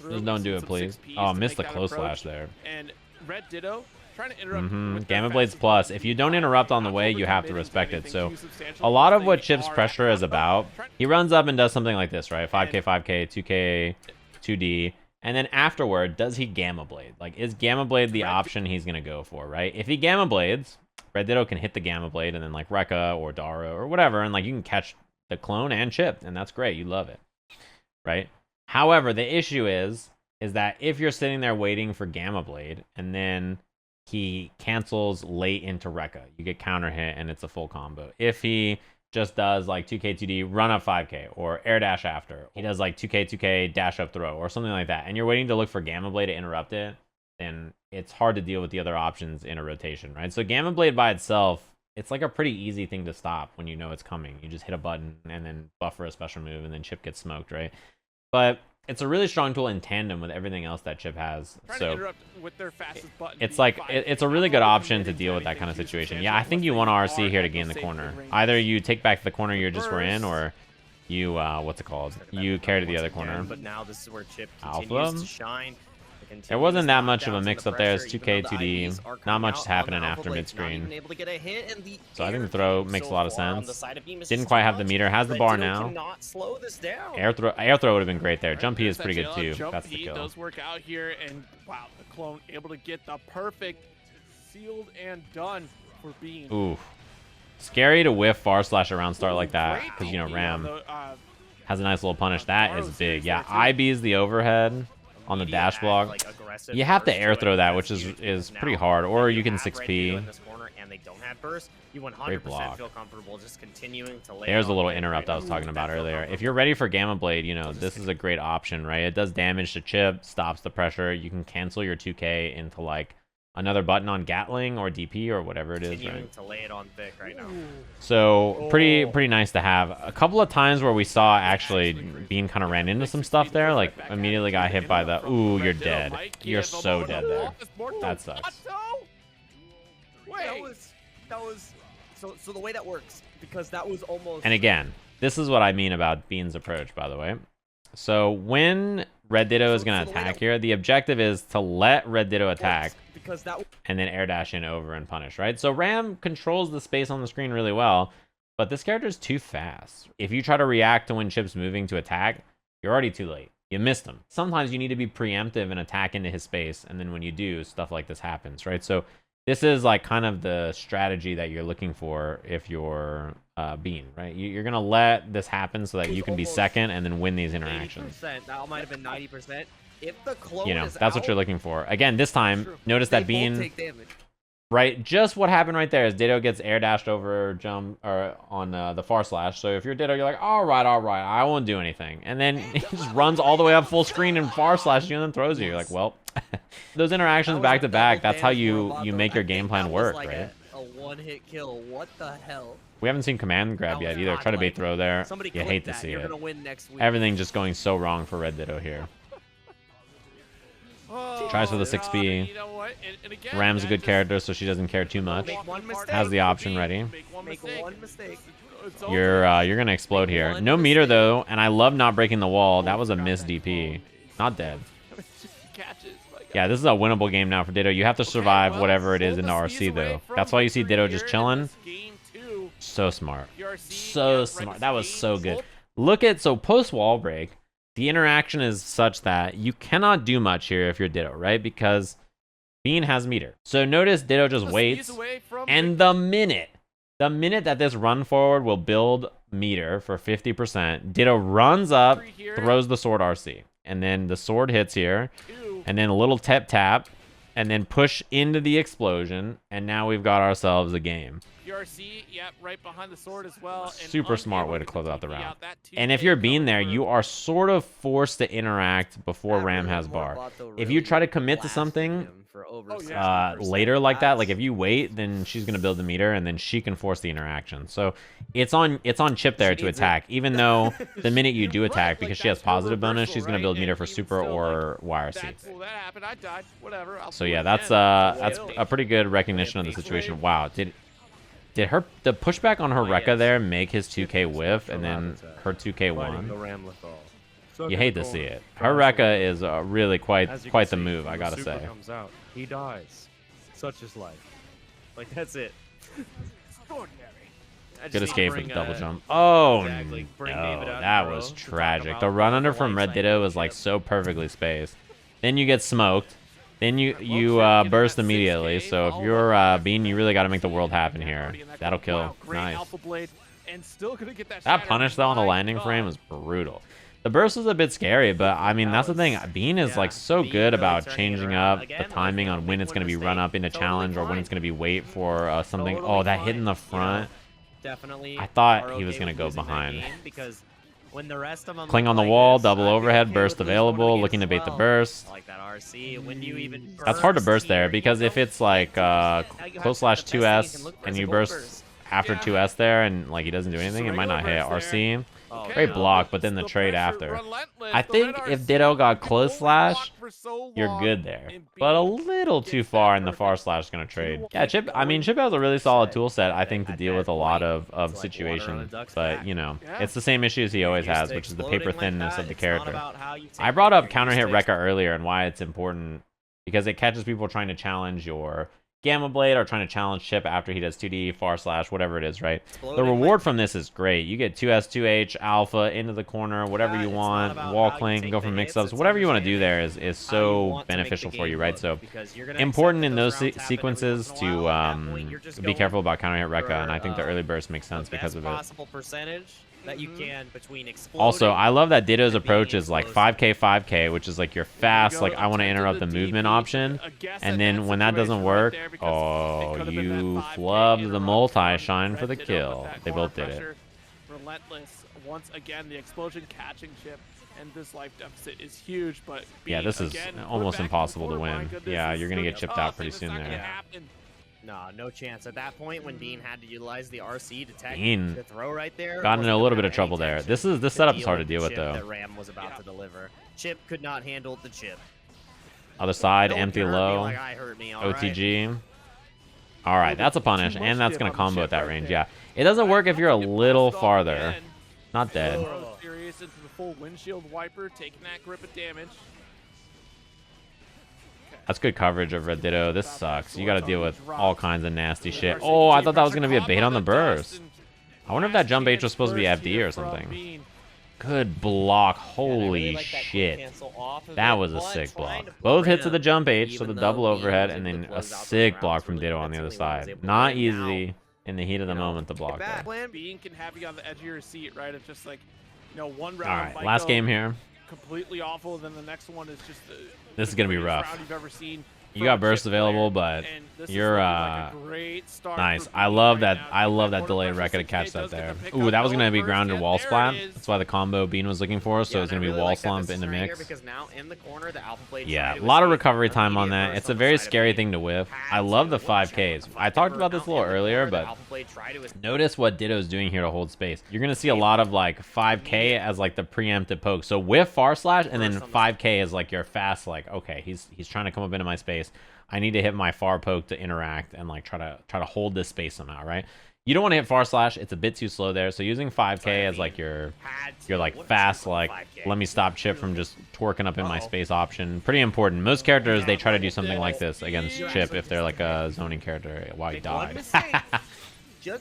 Just don't do it, please. Oh, missed the close slash there. And RedDitto trying to interrupt. Gamma Blades Plus. If you don't interrupt on the way, you have to respect it. So a lot of what Chipp's pressure is about, he runs up and does something like this, right? 5K, 5K, 2K, 2D. And then afterward, does he Gamma Blade? Like, is Gamma Blade the option he's going to go for, right? If he Gamma Blades, RedDitto can hit the Gamma Blade and then like Rekka or Daro or whatever. And like you can catch the clone and Chipp. And that's great. You love it. Right? However, the issue is that if you're sitting there waiting for Gamma Blade and then he cancels late into Rekka, you get counter hit and it's a full combo. If he just does like 2K 2D run up 5K or air dash after, he does like 2K 2K dash up throw or something like that, and you're waiting to look for Gamma Blade to interrupt it, then it's hard to deal with the other options in a rotation, right? So Gamma Blade by itself, it's like a pretty easy thing to stop when you know it's coming. You just hit a button and then buffer a special move and then Chipp gets smoked, right? But It's a really strong tool in tandem with everything else that Chipp has. Trying to So interrupt with their fastest button. it's like it's a really good option to deal with that kind of situation. Yeah, I think you want to RC here to gain the corner. Either you take back the corner you just were in, or you what's it called? You carry to the other corner. But now this is where Chipp Alpha. continues to shine. There wasn't that much of a mix up there. It's 2K, 2D. Not much is happening after mid-screen. So I think the throw makes a lot of sense. Didn't quite have the meter. Has the bar now. Air throw would have been great there. Jump P is pretty good too. That's the kill. Does work out here, and wow, the clone able to get the perfect sealed and done for Bean. Ooh. Scary to whiff far slash around start like that, because, you know, Ram has a nice little punish. That is big. Yeah, IB is the overhead on the dash block. You have to air throw that, which is pretty hard, or you can 6P. Great block. There's a little interrupt I was talking about earlier. If you're ready for Gamma Blade, you know, this is a great option, right? It does damage to Chipp, stops the pressure. You can cancel your 2K into, like, another button on Gatling or DP or whatever it is, right? To lay it on thick right now. So pretty nice to have. A couple of times where we saw actually Bean kind of ran into some stuff there, like immediately got hit by the, ooh, you're dead. You're so dead there. That sucks. That was so the way that works, because that was almost. And again, this is what I mean about Bean's approach, by the way. So when RedDitto is going to attack here, the objective is to let RedDitto attack and then air dash in over and punish, right? So Ram controls the space on the screen really well, but this character is too fast. If you try to react to when Chipp's moving to attack, you're already too late. You missed him. Sometimes you need to be preemptive and attack into his space, and then when you do, stuff like this happens, right? So this is like kind of the strategy that you're looking for if you're Bean, right? You're going to let this happen so that you can be second and then win these interactions. That might have been 90%. If the clone you know, is that's what you're looking for. Again, this time, notice that Bean, damage. right? Just what happened right there is Ditto gets air dashed over jump or on the far slash. So if you're Ditto, you're like, all right, I won't do anything. And then he just runs all the way up full screen and far slash you and then throws you. You're like, well, those interactions back to back, that's how you make your game plan work, like right? A one-hit kill. What the hell? We haven't seen command grab yet either. Try to bait throw there. You hate to see it. Everything just going so wrong for RedDitto here. Tries for the 6B. You know what? And again, Ram's a good character, so she doesn't care too much. Has the option ready. Make one mistake. You're gonna explode here. No meter though, and I love not breaking the wall. That was a missed DP. Not dead. Yeah, this is a winnable game now for Ditto. You have to survive whatever it is into RC though. That's why you see Ditto just chilling. So smart. So smart. That was so good. Look at, so post wall break, the interaction is such that you cannot do much here if you're Ditto, right? Because Bean has meter. So notice Ditto just waits, and the minute that this run forward will build meter for 50%, Ditto runs up, throws the sword RC, and then the sword hits here, and then a little tap, and then push into the explosion, and now we've got ourselves a game. PRC, yep, right behind the sword as well. Super smart way to close out the round. And if you're Bean there, you are sort of forced to interact before Ram has bar. If you try to commit to something later like that, like if you wait, then she's gonna build the meter, and then she can force the interaction. So it's on Chipp there to attack, even though the minute you do attack, because she has positive bonus, she's gonna build meter for super or YRC. So yeah, that's a pretty good recognition of the situation. Wow, did the pushback on her Rekka there make his 2K whiff and then her 2K won? You hate to see it. Her Rekka is really quite the move, I gotta say. He dies. Such is life. Like, that's it. Good escape with the double jump. Oh no, that was tragic. The run under from RedDitto was like so perfectly spaced. Then you get smoked. Then you burst immediately. So if you're Bean, you really got to make the world happen here. That'll kill. Nice. That punish though on the landing frame was brutal. The burst was a bit scary, but I mean that's the thing. Bean is like so good about changing up the timing on when it's going to be run up into challenge or when it's going to be wait for something. Oh, that hit in the front. I thought he was going to go behind. When the rest of them Cling on the wall, double overhead, burst available, looking to bait the burst. Like that RC, when you even that's hard to burst there, because if it's like close slash 2S and you burst after 2S there and like he doesn't do anything, it might not hit. RC, great block, but then the trade after. I think if Ditto got close slash, you're good there. But a little too far in the far slash is going to trade. Yeah, Chipp, I mean, Chipp has a really solid tool set, I think, to deal with a lot of situations. But, you know, it's the same issues he always has, which is the paper thinness of the character. I brought up counter hit Rekka earlier and why it's important. Because it catches people trying to challenge your Gamma Blade or trying to challenge Chipp after he does 2D, far slash, whatever it is, right? The reward from this is great. You get 2S, 2H, alpha, into the corner, whatever you want, wall clink, go for mix-ups, whatever you want to do there is so beneficial for you, right? So important in those sequences to be careful about counter hit Rekka, and I think the early burst makes sense because of it. That you can between also, I love that Ditto's approach is like 5K, 5K, which is like your fast, like I want to interrupt the movement option. And then when that doesn't work, oh, you flubbed the multi-shine for the kill. They both did it. Relentless. Once again, the explosion catching Chipp, and this life deficit is huge, but yeah, this is almost impossible to win. Yeah, you're going to get chipped out pretty soon there. Nah, no chance. At that point, when Bean had to utilize the RC to tag Bean to throw right there, got in a little bit of trouble there. This setup is hard to deal with though. That Ram was about to deliver. Chipp could not handle the chip. Other side, empty low. OTG. All right, that's a punish, and that's gonna combo at that range. Yeah, it doesn't work if you're a little farther. Not dead. Furious into the full windshield wiper, taking that grip of damage. That's good coverage of RedDitto. This sucks. You got to deal with all kinds of nasty shit. Oh, I thought that was going to be a bait on the burst. I wonder if that jump H was supposed to be FD or something. Good block. Holy shit. That was a sick block. Both hits of the jump H, so the double overhead, and then a sick block from Ditto on the other side. Not easy in the heat of the moment to block that. Bean can have you on the edge of your seat, right? It's just like, you know, one All round. right, last game here. Completely awful. Then the next one is just this is gonna be rough. Round you've ever seen. You got burst available, but you're nice. I love that delayed Rekka to catch that there. Ooh, that was gonna be grounded wall splat. That's why the combo Bean was looking for. So it's gonna be wall slump in the mix. Yeah, a lot of recovery time on that. It's a very scary thing to whiff. I love the 5Ks. I talked about this a little earlier, but notice what Ditto's doing here to hold space. You're gonna see a lot of like 5K as like the preemptive poke. So whiff far slash, and then 5K is like your fast. Like okay, he's trying to come up into my space. I need to hit my far poke to interact and like try to hold this space somehow, right? You don't want to hit far slash; it's a bit too slow there. So using 5K as like your like fast, like let me stop Chipp from just twerking up in my space option. Pretty important. Most characters they try to do something like this against Chipp if they're like a zoning character. Wow, he died. You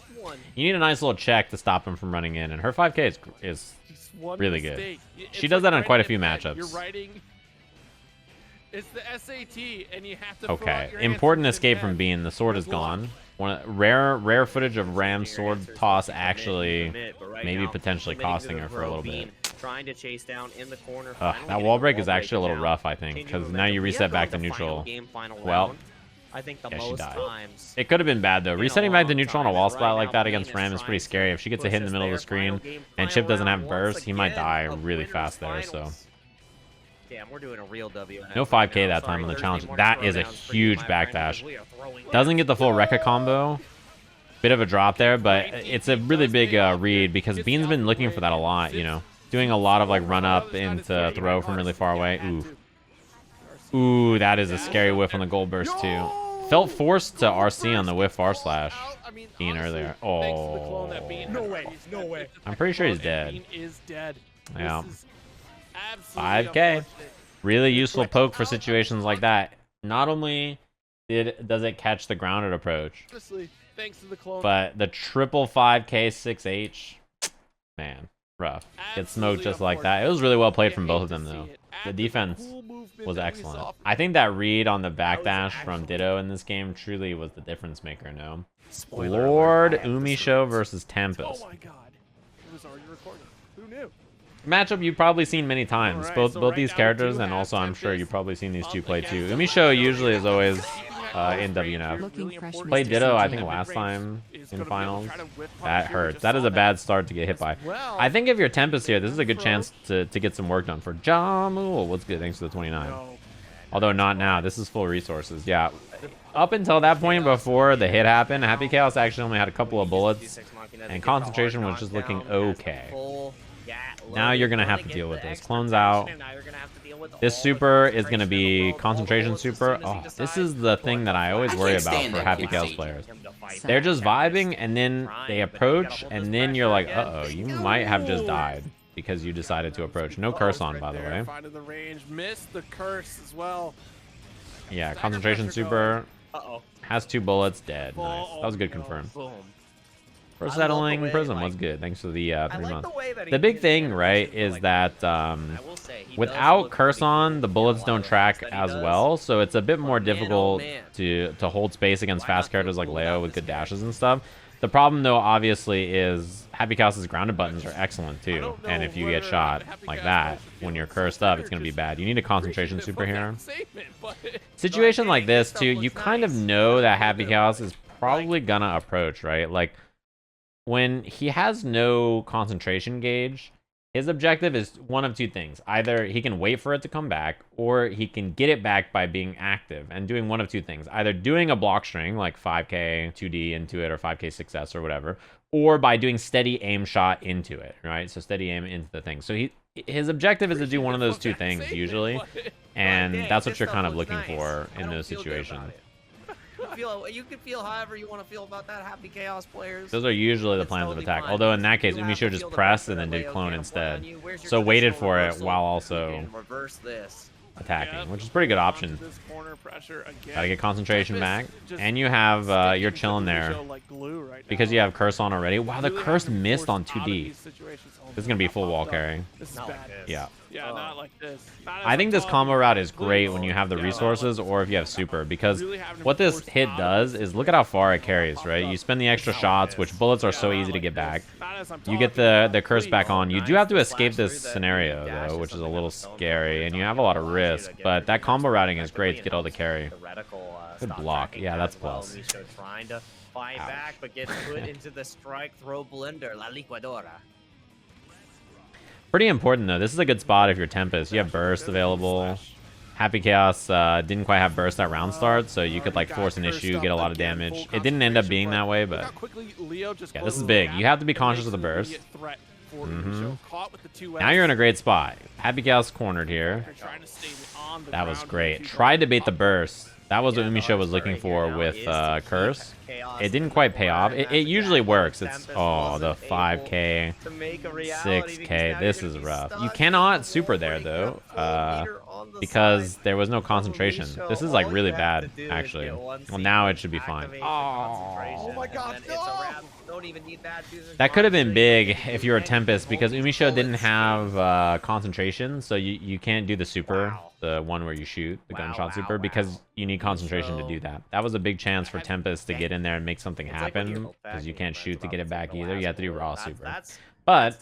need a nice little check to stop him from running in, and her 5K is really good. She does that on quite a few matchups. It's the SAT, and you have to. Okay, important escape from Bean. The sword is gone. Rare footage of Ram's sword toss actually maybe potentially costing her for a little bit. Trying to chase down in the corner. That wall break is actually a little rough, I think, because now you reset back to neutral. Well, I think yeah, she died. It could have been bad though. Resetting back to neutral on a wall splat like that against Ram is pretty scary. If she gets a hit in the middle of the screen and Chipp doesn't have burst, he might die really fast there. So. Damn, we're doing a real WNF. No 5K that time on the challenge. That is a huge backdash. Doesn't get the full Rekka combo. Bit of a drop there, but it's a really big read because Bean's been looking for that a lot, you know. Doing a lot of like run up into throw from really far away. Ooh. Ooh, that is a scary whiff on the gold burst too. Felt forced to RC on the whiff far slash. Bean earlier. Oh. No way. I'm pretty sure he's dead. Bean is dead. Yeah. 5K. Really useful poke for situations like that. Not only does it catch the grounded approach, but the triple 5K 6H, man, rough. Get smoked just like that. It was really well played from both of them though. The defense was excellent. I think that read on the backdash from Ditto in this game truly was the difference maker, no? Lord Umisho versus Tempest. Oh my god. It was already recorded. Who knew? Matchup you've probably seen many times, both these characters, and also I'm sure you've probably seen these two play too. Umisho usually is always in WNF. Played Ditto, I think last time in finals. That hurts. That is a bad start to get hit by. I think if you're Tempest here, this is a good chance to get some work done for Jamu. What's good? Thanks for the 29. Although not now. This is full resources. Yeah, up until that point, before the hit happened, Happy Chaos actually only had a couple of bullets, and concentration was just looking okay. Now you're gonna have to deal with this. Clones out. This super is gonna be concentration super. Oh, this is the thing that I always worry about for Happy Chaos players. They're just vibing, and then they approach, and then you're like, uh-oh, you might have just died because you decided to approach. No curse on, by the way. Finding the range, missed the curse as well. Yeah, concentration super. Has 2 bullets, dead. Nice. That was a good confirm. For settling Prism was good. Thanks for the 3 months. The big thing, right, is that without curse on, the bullets don't track as well, so it's a bit more difficult to hold space against fast characters like Leo with good dashes and stuff. The problem, though, obviously, is Happy Chaos's grounded buttons are excellent, too. And if you get shot like that, when you're cursed up, it's going to be bad. You need a concentration super here. Situation like this, too, you kind of know that Happy Chaos is probably going to approach, right? Like, when he has no concentration gauge, his objective is one of 2 things. Either he can wait for it to come back, or he can get it back by being active and doing one of 2 things. Either doing a block string, like 5k 2D into it, or 5k 6s or whatever, or by doing steady aim shot into it, right? So steady aim into the thing. So his objective is to do one of those 2 things, usually, and that's what you're kind of looking for in those situations. You can feel however you want to feel about that, Happy Chaos players. Those are usually the plans of attack. Although in that case, Umisho just pressed and then did clone instead. So waited for it while also attacking, which is a pretty good option. Gotta get concentration back. And you have, you're chilling there because you have curse on already. Wow, the curse missed on 2D. This is gonna be full wall carry. Yeah. Yeah, not like this. I think this combo route is great when you have the resources or if you have super, because what this hit does is look at how far it carries, right? You spend the extra shots, which bullets are so easy to get back. You get the curse back on. You do have to escape this scenario, though, which is a little scary, and you have a lot of risk, but that combo routing is great to get all the carry. Good block. Yeah, that's plus. Trying to fight back, but gets put into the strike throw blender, La Liquidora. Pretty important, though. This is a good spot if you're Tempest. You have burst available. Happy Chaos didn't quite have burst at round start, so you could like force an issue, get a lot of damage. It didn't end up being that way, but yeah, this is big. You have to be conscious of the burst. Now you're in a great spot. Happy Chaos cornered here. That was great. Tried to bait the burst. That was what Umisho was looking for with Curse. It didn't quite pay off. It usually works. It's, oh, the 5k, 6k. This is rough. You cannot super there, though, because there was no concentration. This is, like, really bad, actually. Well, now it should be fine. Oh my god, no! That could have been big if you were a Tempest, because Umisho didn't have concentration, so you can't do the super, the one where you shoot, the gunshot super, because you need concentration to do that. That was a big chance for Tempest to get in there and make something happen, because you can't shoot to get it back either. You have to do raw super. But,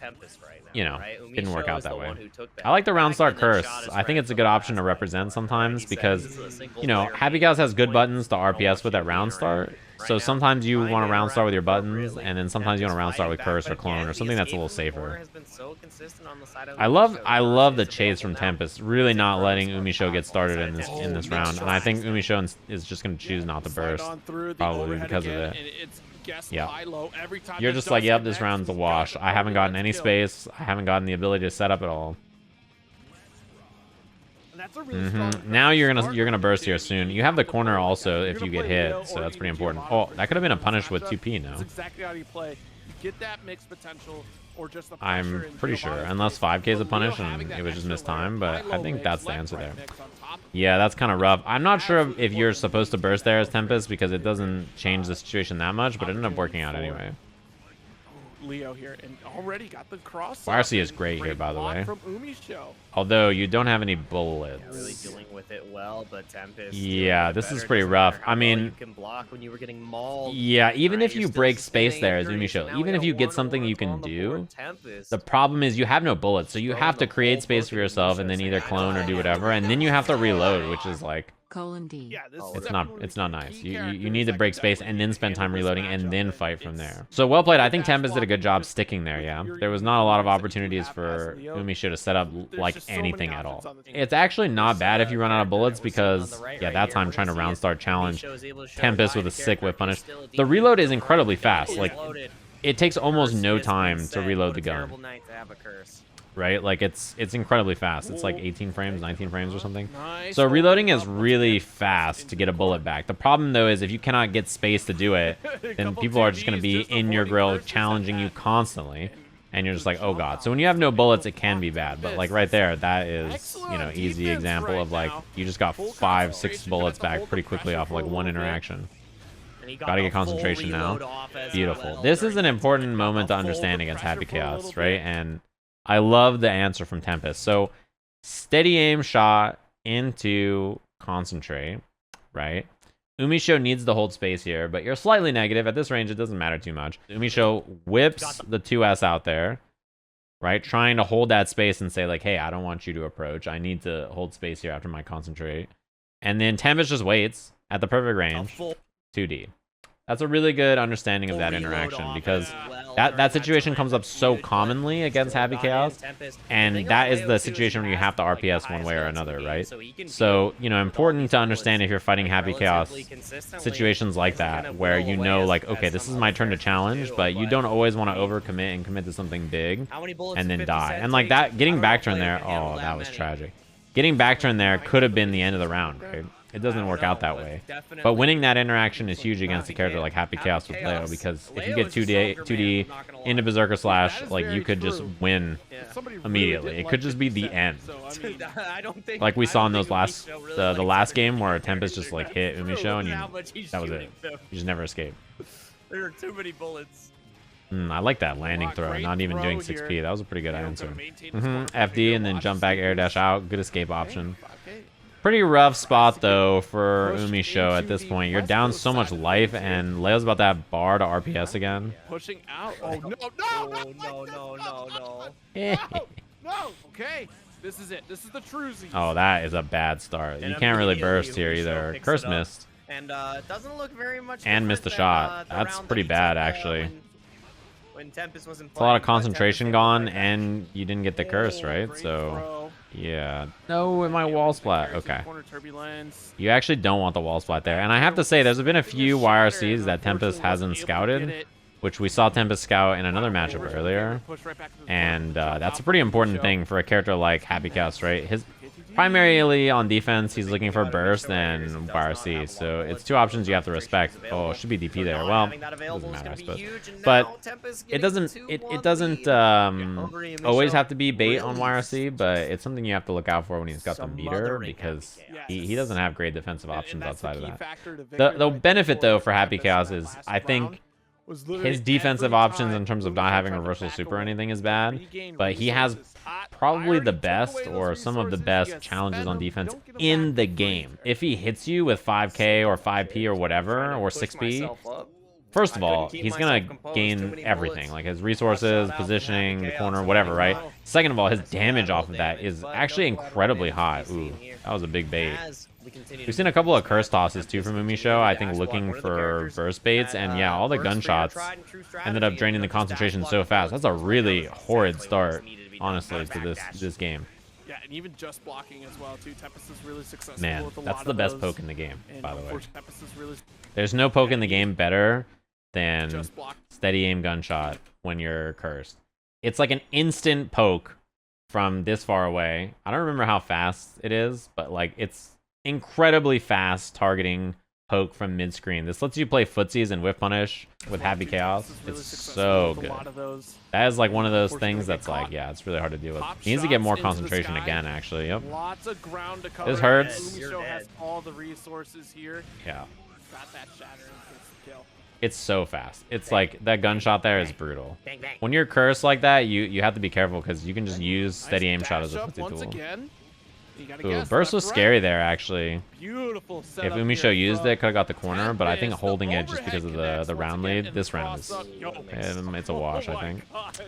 you know, didn't work out that way. I like the round start curse. I think it's a good option to represent sometimes because, you know, Happy Chaos has good buttons to RPS with that round start. So sometimes you want to round start with your buttons, and then sometimes you want to round start with curse or clone or something that's a little safer. I love the chase from Tempest, really not letting Umisho get started in this round, and I think Umisho is just going to choose not to burst, probably because of it. Yeah. You're just like, yep, this round's a wash. I haven't gotten any space. I haven't gotten the ability to set up at all. Now you're gonna burst here soon. You have the corner also if you get hit, so that's pretty important. Oh, that could have been a punish with 2P now. Exactly how you play. You get that mixed potential, or just the I'm pretty sure, unless 5k is a punish and it was just missed time, but I think that's the answer there. Yeah, that's kind of rough. I'm not sure if you're supposed to burst there as Tempest because it doesn't change the situation that much, but it ended up working out anyway. Leo here and already got the cross. YRC is great here, by the way. From Umisho. Although you don't have any bullets. Really dealing with it well, but Tempest. Yeah, this is pretty rough. I mean, you can block when you were getting mauled. Yeah, even if you break space there as Umisho, even if you get something you can do, the problem is you have no bullets, so you have to create space for yourself and then either clone or do whatever, and then you have to reload, which is like :D. Yeah, this is It's definitely not a nice. key You character need to that break can space and then definitely spend time handle this reloading and matchup, then fight from it's- there. So well played. I think dash Tempest did a good blocking job just sticking there, with yeah. your There was unique not a lot of moves that you opportunities have for as Leo. Umisho to set up There's like just so many anything at options all. on the team. It's actually not bad if you run out of bullets because, Right yeah, right that here, time we're trying to gonna see round it. start challenge Umisho is able to show Tempest why with a the sick whip character punish. is still a The demon. reload is The incredibly run fast. is Like, loaded. it takes almost Curse no has been time to set. reload What the a gun, terrible night to have a curse. right? Like, it's incredibly fast. It's like 18 frames, 19 frames or something. Nice So reloading open is up once really again. fast to Into get a the bullet back. The problem, though, is if you cannot get space to do it, A then couple people are just going to 2Ds be just in your avoiding grill curses challenging at you that. constantly. And you're just like, oh Jump god. out. So when you have no Somebody bullets, will it can be block bad. But Tempest. like right there, that is, Excellent easy defense example right of like, now. you just got Full 5, 6 concentration, bullets tries to back hold pretty the quickly pressure off for like a one little bit. interaction. And he Gotta the get concentration full now. reload off as Beautiful. well This is during an the important attack. moment to Hold the understand against pressure Happy for a Chaos, little right? bit. And I love the answer from Tempest. So steady aim shot into concentrate, right? Umisho needs to hold space here, but you're slightly negative. At this range, it doesn't matter too much. Umisho whips the 2S out there, right? Trying to hold that space and say like, hey, I don't want you to approach. I need to hold space here after my concentrate. And then Tempest just waits at the perfect A range, full 2D. That's a really good understanding of that reload interaction off because as well that during situation time. comes up That's so huge, but commonly against still Happy got in. Chaos. Tempest. The And thing that about is Leo, the too, is situation he where you has, have to like, the RPS one highest way or guns in the another, game, right? so he can So, deal you know, with all important these to understand bullets, if you're fighting like, Happy Chaos relatively consistently. situations like It's gonna that where whittle you away know as- like, as okay, this some is my other turn to characters challenge, do, but you but don't always want to overcommit and commit to something big how many bullets and did then 50 die. Cent And like take? that, I getting don't know if back turn Leo there, can handle oh, that was many. tragic. Getting back turn there could have been the end of the round, right? It doesn't work out that way. But winning that interaction is huge against a character like Happy Chaos with Leo because if you get 2D into Berserker Slash, That is like you very could just true. win Somebody really immediately. didn't It could like just be the 50 end. Cent, so, I mean, I don't think, Like we I saw don't in those think last Umisho really the likes last everything game where that Tempest character just like does. hit Umisho and How much he's that was it. shooting them. You just never escape. There are too many bullets. I like that landing throw, Great not even throw doing here. 6P. That was a pretty good Leo's answer. gonna maintain his corner. FD and then Watch jump the back air dash sequence. out. Good escape option. Okay. Pretty rough spot though for Pushed Umisho at into this the point. You're West down Coast so much side of the life field. and Leo's about to have bar to RPS again. Pushing out. Oh no! No! Oh, no. No! Okay, this is it. This is the truesies. Oh, that is a bad start. And You can't really immediately burst here Umisho either. picks Curse it up. missed. And it doesn't look very much And different missed the than, shot. the That's round pretty that he bad, took, actually. when Tempest wasn't It's a lot of playing, but Tempest concentration able to gone, fight back. and you didn't get the curse, Oh, right? great So, throw. yeah. No, in my wall splat. Carries in Okay. corner turbulence. You actually don't want the wall splat there. And I have to say, there's been a few YRCs that Tempest hasn't scouted, which we saw Tempest scout in another matchup earlier. And that's a pretty important thing for a character like Happy Chaos, right? His primarily on defense, he's looking for burst and YRC. So it's two options you have to respect. Oh, it should be DP there. Well, doesn't matter, I suppose. But it doesn't always have to be bait on YRC, but it's something you have to look out for when he's got the meter because he doesn't have great defensive options outside of that. The benefit though for Happy Chaos is I think his defensive options in terms of not having reversal super or anything is bad, but he has probably the best or some of the best challenges on defense in the game. If he hits you with 5k or 5p or whatever or 6p, first of all, he's gonna gain everything, like his resources, positioning, the corner, whatever, right? Second of all, his damage off of that is actually incredibly high. Ooh, that was a big bait. We've seen a couple of curse tosses too from Umisho, I think looking for burst baits, and yeah, all the gunshots ended up draining the concentration so fast. That's a really horrid start, honestly, to this game. Yeah, and even just blocking as well too. Tempest is really successful Man, with a that's lot the of best those. poke in the game, And by the way. unfortunately, Tempest is really There's no poke in the game better than just block. steady aim gunshot when you're cursed. It's like an instant poke from this far away. I don't remember how fast it is, but like it's incredibly fast targeting poke from mid-screen. This lets you play footsies and whiff punish with Happy Chaos. Tempest is really It's successful so with good. a lot of those. That is like one of those Unfortunately, things get that's like, caught. yeah, it's really hard to deal with. Pop He needs to get shots more into the concentration sky. again, actually. Yep. Lots of ground to cover. This hurts. Umisho has all the resources here. Yeah. Got that shatter and gets the kill. It's so fast. It's like that gunshot there is brutal. Bang, bang. When you're cursed like that, you have to be careful because you can just use steady aim Nice shot as a dash up footsie once tool. again. You gotta Ooh, guess, burst was left, scary right. there, actually. Beautiful If setup Umisho here used from it, could have got the corner, but I think Tempest. The holding it just overhead because of connects the once round again, lead, and this the round is cross up. Yo, it's a wash, oh I my think. God.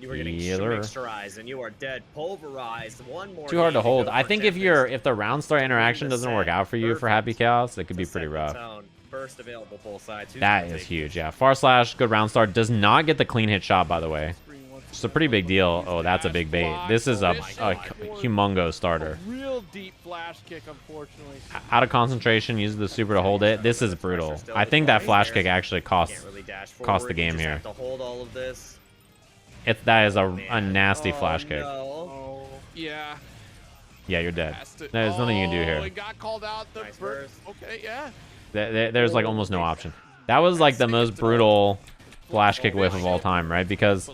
You were getting Healer. mixturized, and you are dead. Pulverized. One more. Too hard to game hold. go I for think if Tempest. the round start interaction doesn't work out for you for Happy Chaos, it could be To pretty set the rough. tone. Burst available both sides. Who's That gonna is take huge, this? yeah. Far slash, good round start. Does not get the clean hit shot, by the way. It's a pretty big deal. Oh, that's a big bait. This is a humongous starter. Real deep flash kick, unfortunately. Out of concentration, uses the super to hold it. This is brutal. I think that flash kick actually cost Can't really dash the forward. You game just here. have to hold all of this. That is a nasty flash kick. No. Oh, yeah. Yeah, you're dead. Has to- There's nothing you can do Oh, here. it got called out. The Nice burst. burst. Okay, yeah. There's like almost no option. That was like the most brutal flash kick whiff of all time, right? Because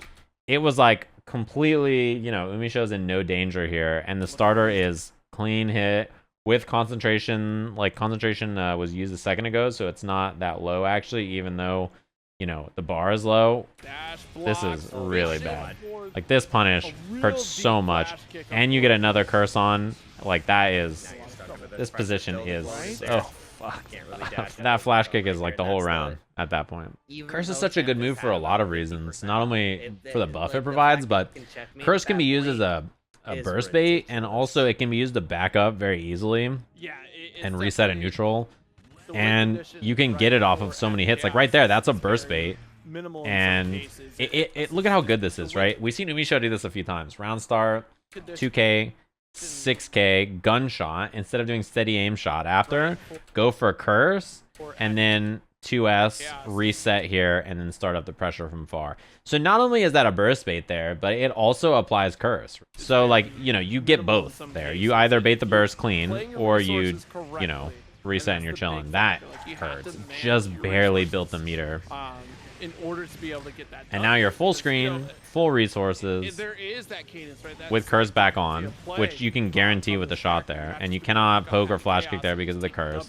it was like completely, you know, Umisho's in no danger here, and the starter is clean hit with concentration. Like concentration was used a second ago, so it's not that low actually, even though, you know, the bar is low. Dash This block, is really Umisho bad. forward. Like this punish A real hurts so deep much, flash kick, and you get another curse on. Like that is, Now you're stuck with this pressure position build is, as oh well. fuck. Can't really dash That flash kick is right like there, the whole that's round at that point. Even Curse is though such a good Tempest move for a had lot of about reasons, 50%, not only if for the they- buff like, it provides, fact but that you can checkmate Curse at can be that used as point a is burst really bait, takes and place. also it can be used to back up very easily Yeah, and reset a neutral, the win and condition you can right get it off for of so many Happy hits. Like Chaos right there, is that's a very burst bait, minimal in some and cases. look at how good this is, right? We've seen Umisho do this a few times. Round start, Condition 2K, 6K, gunshot, instead of doing steady aim shot after, go for a curse, for and then 2S, Chaos. reset here, and then start up the pressure from far. So not only is that a burst bait there, but it also applies curse. So like, you know, you get minimal in both some there. cases. You either bait the If burst you're clean, playing your or you, resources you know, correctly, reset and that's you're the chilling. big That factor. Like, you have to hurts. manage Just your barely built the resources, meter. in order to be able to get that And done. now you're full Because screen, still, full resources, there is that cadence, right? with curse back on, That's play. which you can guarantee with the shot there. And you cannot poke or flash kick there because of the curse,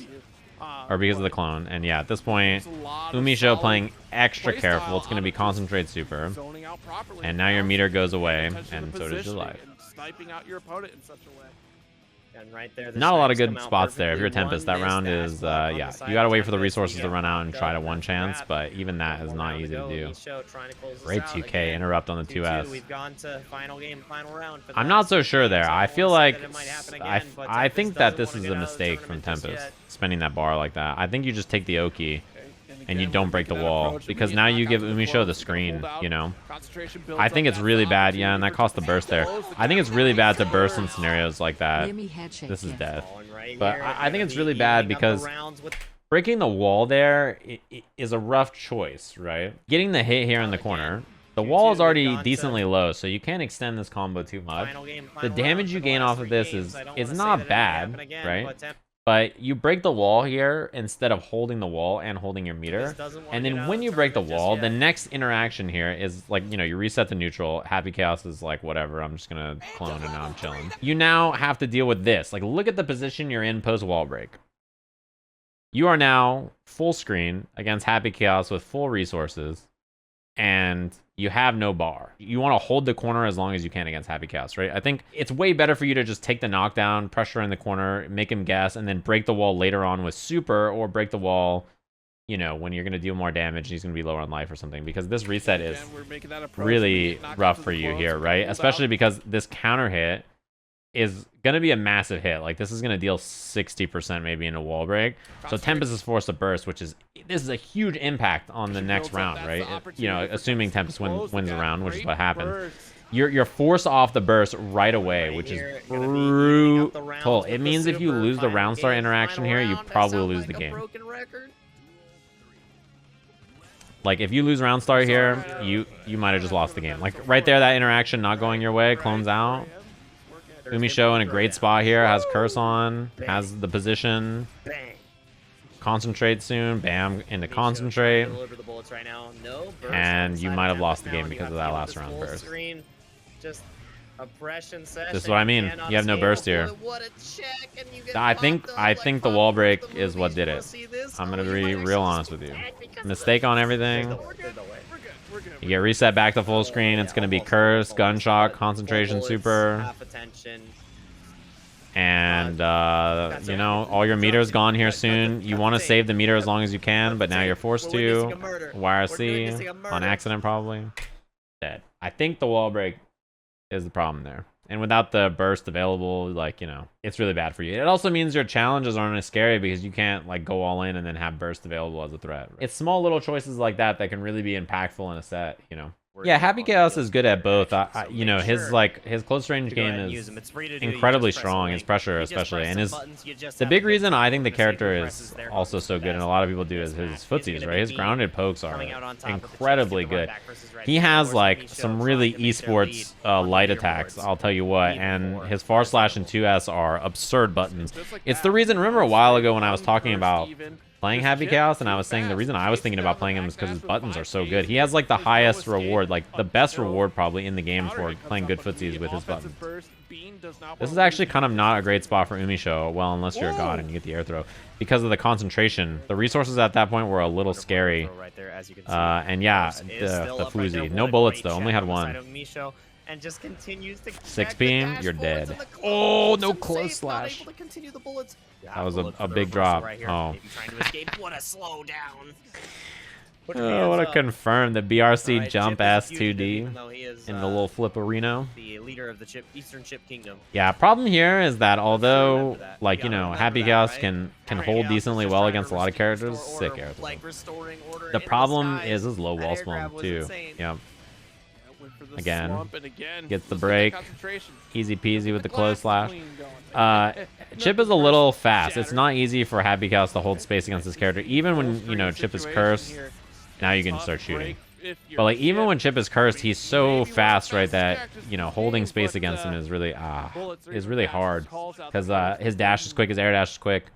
or because of the clone. And yeah, at this point, Umisho playing extra careful. It's going to be concentrate super. And now your meter goes away, and so does your life. Sniping out your opponent in such a way. And right there, the Not a lot of snipes good come out spots there. If you're perfectly. Tempest, that One round missed is, dash block on yeah, the side you gotta of wait for the Tempest. resources You to get run out and popped try to up, one chance, grab. but even that is One not round easy to go. do. Umisho trying to close this Great out 2K again. interrupt on the 2-2. 2S. We've gone to final game, final round. For the I'm not last so two sure games. there. I don't feel wanna say like that it might happen I again, but I Tempest think that doesn't this wanna is get a out of the mistake from tournament just Tempest, yet. spending that bar like that. I think you just take the Oki, and you again, don't we're break the making that wall, approach, because we now get you knocked give out to Umisho close, the we can screen, hold out. you know? Concentration builds I up think it's that really bad, yeah, opportunity and that for cost the Tempest burst to there. close the I think it's gap. really bad to burst in scenarios like that. Gimme head shake, This is yeah. death. Falling right But here. I think Gonna it's be really bad evening up the because rounds with breaking the wall there is a rough choice, right? Getting the hit here in the corner. The wall is 2-2, already gone to decently low, so you can't extend this combo too much. final game, The final damage round you for the gain last off of 3 this games. is I don't it's wanna say not that it might bad, happen again, right? but Tempest But you break the wall here instead of holding the wall and holding your meter. doesn't wanna And get then out when of you break the tournament just wall, the yet. next interaction here is like, you know, you reset the neutral. Happy Chaos is like, whatever, I'm just gonna clone and now I'm chilling. You now have to deal with this. Like, look at the position you're in post wall break. You are now full screen against Happy Chaos with full resources, and you have no bar. You want to hold the corner as long as you can against Happy Chaos, right? I think it's way better for you to just take the knockdown, pressure in the corner, make him guess, and then break the wall later on with super, or break the wall, you know, when you're going to deal more damage and he's going to be lower on life or something, because this reset is Again, we're making that approach. We really get knocked out rough to for the you close, here, we can right? hold Especially out. because this counter hit is going to be a massive hit. Like, this is going to deal 60% maybe in a wall break. So Tempest is forced to burst, which is, this is a huge impact on the She next builds up, round, that's right? the You opportunity know, for assuming Tempest Tempest to close the wins the gap. round, which is Great what happened. burst. You're forced off the burst right away, Right which here, is gonna be evening up the rounds brutal. with It the means if you super. lose the Final round start game, interaction final here, you round. That probably sounds lose like the a game. broken record. Like, if you lose round start here, you might have just lost the game. Like, right there, that interaction not going your way, clones out. Umisho in a great spot here, has curse on, has the position, Bang. concentrate soon, bam, into Umisho concentrate. trying to deliver the bullets right now. No burst And on the you side might of have lost the Tempest game now, because and of you that have last this round full burst. Screen. Just oppression session. This is what I mean. Cannot You have no escape burst a here. bullet. What a check, and you get I think popped up like the Pop wall Goes break the is what movies. did You wanna it. see this? I'm Oh, gonna you be might actually real honest with you. stack because of Mistake this. on everything. There's no way. We're good. We're good. You get reset back to full screen. It's gonna be curse, gunshot, concentration, Full bullets, super, half attention. and you know, all your meter's gone here soon. You want to save the meter as long as you can, but now you're forced We're witnessing to. a murder. YRC witnessing a on murder. accident, probably. Dead. I think the wall break is the problem there. And without the burst available, like, you know, it's really bad for you. It also means your challenges aren't as scary because you can't, like, go all in and then have burst available as a threat. It's small little choices like that that can really be impactful in a set, you know. Yeah, Happy Chaos is good at both. You know, his close range game is incredibly strong. His pressure, especially, and the big reason I think the character is also so good, and a lot of people do, is his footsies, right? His grounded pokes are incredibly good. He has like some really esports light attacks, I'll tell you what, and his far slash and 2S are absurd buttons. It's the reason. Remember a while ago when I was talking about playing Happy Chaos, and I was saying the reason I was thinking about playing him is because his buttons are so good. He has like the highest reward, like the best reward probably in the game for playing good footsies with his buttons. This is actually kind of not a great spot for Umisho, well, unless you're a god and you get the air throw. Because of the concentration, the resources at that point were a little scary. And yeah, the floozy. No bullets though, only had one. And just continues to 6 beam, you're dead. Oh, no close slash. That was a big drop. Oh. What a slow down. Oh, what a confirm. The BRC jump S2D in the little flipperino. The leader of the Eastern Chipp Kingdom. Yeah, problem here is that although, like, you know, Happy Chaos can hold decently well against a lot of characters, sick air throw. The problem is his low wall spawn too. Yep. Again, gets the break. Easy peasy with the close slash. Chipp is a little fast. It's not easy for Happy Chaos to hold space against this character. Even when, you know, Chipp is cursed, now you can start shooting. But like, even when Chipp is cursed, he's so fast, right, that, you know, holding space against him is really hard. Because his dash is quick, his air dash is quick.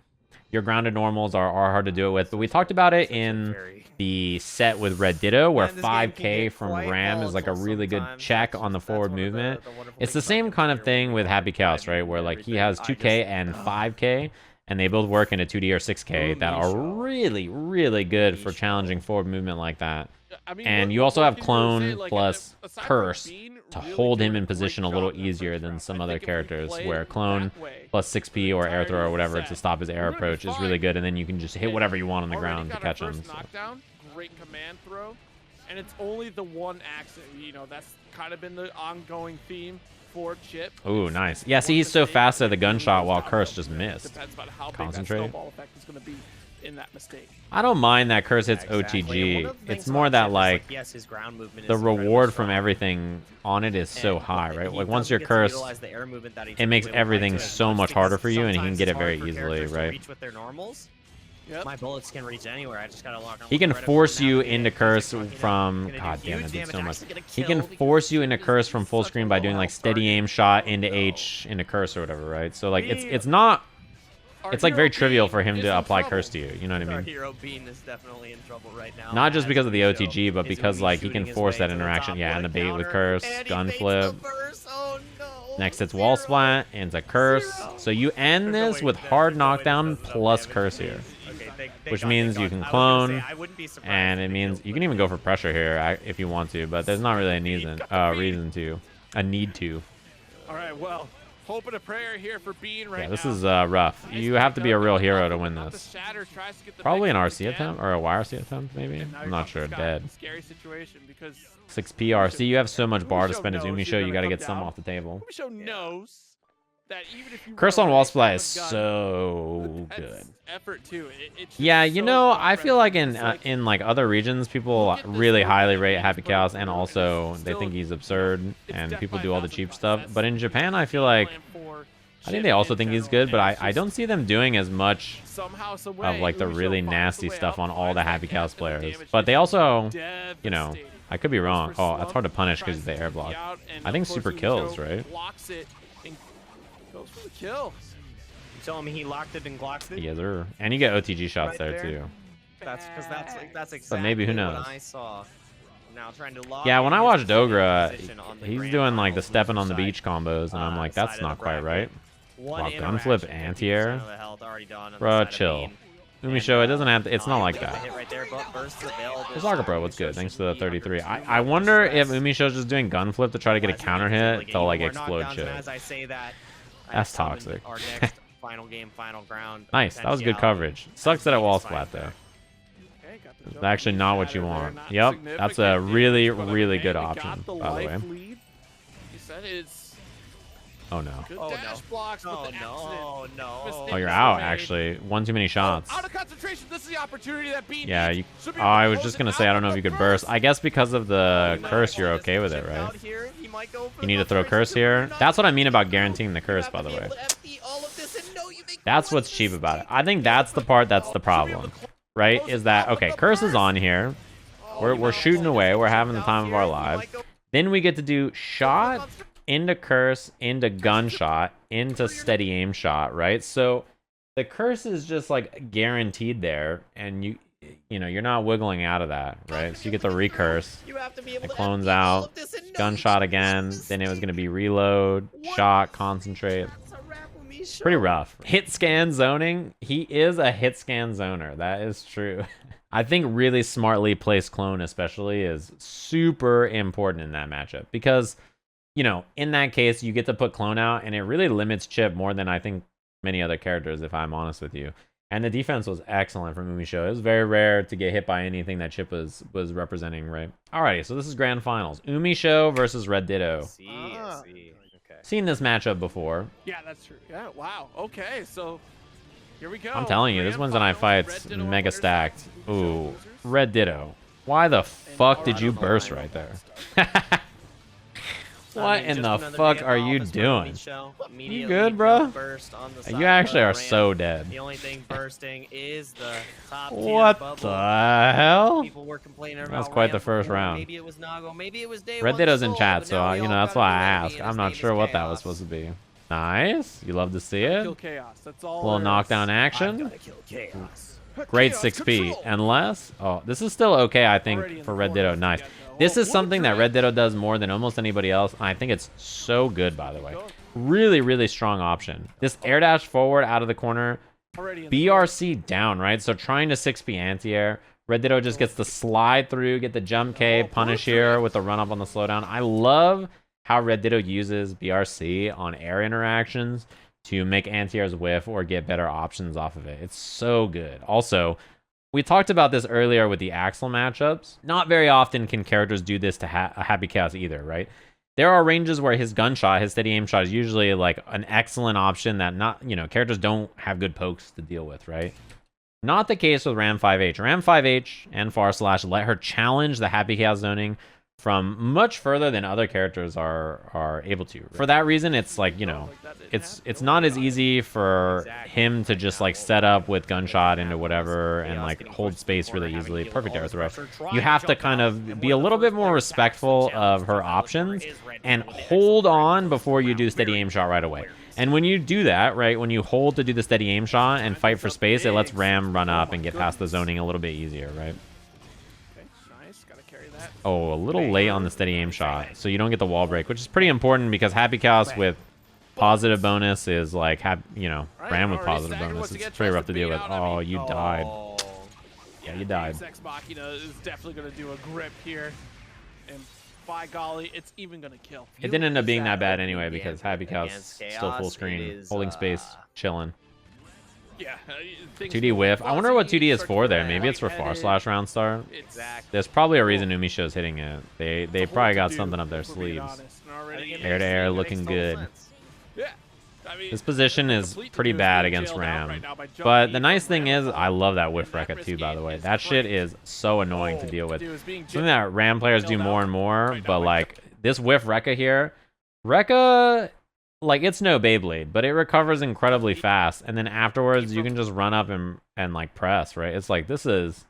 Your grounded normals are hard to do it with. But we talked about it in the set with RedDitto, where 5k from Ram is like a really good check on the forward movement. It's the same kind of thing with Happy Chaos, right? Where like he has 2k and 5k, and they both work into 2D or 6k that are really, really good for challenging forward movement like that. And you also have Clone plus Curse to hold him in position a little easier than some other characters, where Clone plus 6p or air throw or whatever to stop his air approach is really good, and then you can just hit whatever you want on the ground to catch him. So. Great command throw, and it's only the one accident. You know, that's kind of been the ongoing theme for Chipp. Ooh, nice. Yeah, see, he's so fast at the gunshot while Curse just missed. Depends about how Concentrate. big that snowball effect is going to be in that mistake. I don't mind that Curse hits OTG. It's more that, like, the reward from everything on it is so high, right? Like, once you're cursed, it makes everything so much harder for you, and he can get it very easily, right? Yep. My bullets can reach anywhere. I just gotta lock on. He can force you into curse from. God damn, it did so much. He can force you into curse from full screen by doing like steady aim shot into H into curse or whatever, right? So like it's not. It's like very trivial for him to apply curse to you. You know what I mean? Our hero Bean is definitely in trouble right now. Not just because of the OTG, but because like he can force that interaction. Yeah, and the bait with curse, gun flip. Next, it's wall splat and it's a curse. So you end this with hard knockdown plus curse here. Which means you can clone, and it means you can even go for pressure here if you want to, but there's not really a need to. All right, well, hope and a prayer here for Bean right now. Yeah, this is rough. You have to be a real hero to win this. Probably an RC attempt or a YRC attempt, maybe. I'm not sure. Dead. 6p RC. You have so much bar to spend as Umisho. You got to get some off the table. Umisho knows that even if you Curse on wall splat is so good. Effort too. Yeah, you know, I feel like in like other regions, people really highly rate Happy Chaos, and also they think he's absurd, and people do all the cheap stuff. But in Japan, I feel like I think they also think he's good, but I don't see them doing as much of like the really nasty stuff on all the Happy Chaos players. But they also, you know, I could be wrong. Oh, that's hard to punish because of the air block. I think super kills, right? Goes for the kill. You telling me he locked it and glocked it? Yes, sir. And you get OTG shots there too. That's exactly but maybe who knows? What I saw. Now trying to lock yeah, when I watch Dogra, he's doing like the stepping on the beach combos, and I'm like, that's not quite right. Wow, gun flip anti-air. Bro, chill. Umisho, it doesn't have to, it's not like that. Soccer Pro, what's good? Thanks to the 33. I wonder if Umisho's just doing gun flip to try to get a counter hit to like explode shit. That's toxic. Final game, final ground. Nice, that was good coverage. Sucks that it wall splat though. Okay, got the It's jump actually lead not what you shatter there, want. not Yep, that's a significant really, damage, but really man, good we option, got the by the way. life lead. You said it's Oh no. good Oh, dash no. blocks, but Oh, the accident. no. Mistakes Oh, you're were out, made. actually. One too many shots. Out of concentration. This is the opportunity that B Yeah, needs. you... Should be Oh, able to I was close just it gonna out say, I don't with know if the you could burst. I guess because of the Oh, curse, you're no. okay with it, Chipped right? out here. He might go for You need to the throw curse here. Not That's what I mean about through. guaranteeing the You curse, have by to the be way. able to FD all of this, and no, you make That's one what's cheap about it. mistake. I think that's the part that's the problem, right? Is that, okay, curse is on here. We're shooting away. We're having the time of our lives. Then we get to do shot into curse, into gunshot, into steady aim shot, right? So the curse is just like guaranteed there, and you know, you're not wiggling out of that, right? So you get the recurse. You have to be able It to clones FD all out, of this, and no, you gunshot make one again, then it was going to be reload, What? shot, concentrate. That's a wrap with me, Pretty show. rough. Hit scan zoning. He is a hit scan zoner. That is true. I think really smartly placed clone especially is super important in that matchup because, you know, in that case, you get to put clone out and it really limits Chipp more than I think many other characters, if I'm honest with you. And the defense was excellent from Umisho. It was very rare to get hit by anything that Chipp was representing, right? Alrighty, so this is grand finals. Umisho versus RedDitto. See. Okay. Seen this matchup before. Yeah, that's true. Yeah, wow. Okay, so here we go. I'm telling you, this Grand Wednesday night finals, fight's RedDitto on mega winner's stacked. side, Umisho Ooh, losers. RedDitto. Why the fuck did you I don't know burst why I right don't there? What in the fuck are you doing? You good, bro? You actually are so dead. The only thing bursting is the top tier What bubble. the hell? People were complaining about That's quite the Ram first before. round. Maybe it was Nago. Maybe it was Day RedDitto's One in Soul, chat, but so now we you all know that's gotta why do I it, asked. and I'm his not name sure is what that was Chaos. supposed to be. Nice. You love to see it. Kill chaos. That's all. Little there is. knockdown I'm action. gonna kill chaos. Great Chaos 6P. control. Unless, oh, this is still okay, I Already think, in for the corner RedDitto. Nice. again, though. This Oh, is what a something that drag. RedDitto does more than almost anybody else, and I think it's so good, by the way. Really, really strong option. This air dash forward out of the corner, Already in the corner. BRC down, right? So trying to 6P anti-air. RedDitto just gets the slide through, get the jump K, punish here with the run up on the slowdown. I love how RedDitto uses BRC on air interactions to make anti-airs whiff or get better options off of it. It's so good. Also, we talked about this earlier with the Axel matchups. Not very often can characters do this to a Happy Chaos either, right? There are ranges where his gunshot, his steady aim shot is usually like an excellent option that characters don't have good pokes to deal with, right? Not the case with Ram 5H. Ram 5H and Far/ let her challenge the Happy Chaos zoning from much further than other characters are able to. For that reason, it's like, it's not as easy for him to just like set up with gunshot into whatever and like hold space really easily. Perfect air throw. You have to kind of be a little bit more respectful of her options and hold on before you do steady aim shot right away. And when you do that, right, when you hold to do the steady aim shot and fight for space, it lets Ram run up and get past the zoning a little bit easier, right? Nice. Gotta carry that. Oh, a little late on the steady aim shot, so you don't get the wall break, which is pretty important because Happy Chaos with positive bonus is like, Ram with positive bonus. It's pretty rough to deal with. Oh, you died. Yeah, you died. Ex Machina is definitely gonna do a grip here, and by golly, it's even gonna kill. It didn't end up being that bad anyway because Happy Chaos still full screen, holding space, chilling. Yeah. 2D whiff. I wonder what 2D is for there. Maybe it's for Far/ round start. There's probably a reason Umisho's hitting it. They probably got something up their sleeves. Air to air looking good. Yeah. I mean, This position is pretty bad against Ram. But the nice thing is, I love that whiff Rekka too, by the way. That shit is so annoying to deal with. Something that Ram players do more and more, but like this whiff Rekka here, Rekka, like it's no Beyblade, but it recovers incredibly fast. And then afterwards, you can just run up and like press, right? It's like, this is,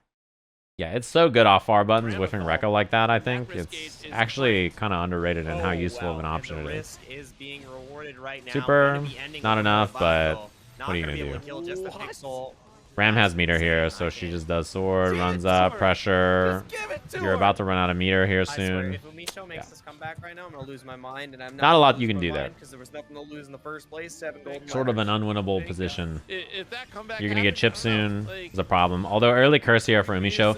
yeah, it's so good off far buttons whiffing Rekka like that, I think. It's actually kind of underrated in how useful of an option it is. Super, not enough, but what are you going to do? Ram has meter here, so she just does sword, runs up, pressure. You're about to run out of meter here soon. If Umisho makes this comeback right now, I'm gonna lose my mind, and I'm Not a lot you can do there. because there was nothing to lose in the first place. 7 gold. Sort of an unwinnable position. If that comeback You're going to get happens, Chipp I don't know, soon. like, Is a problem. Although early curse here for Umisho.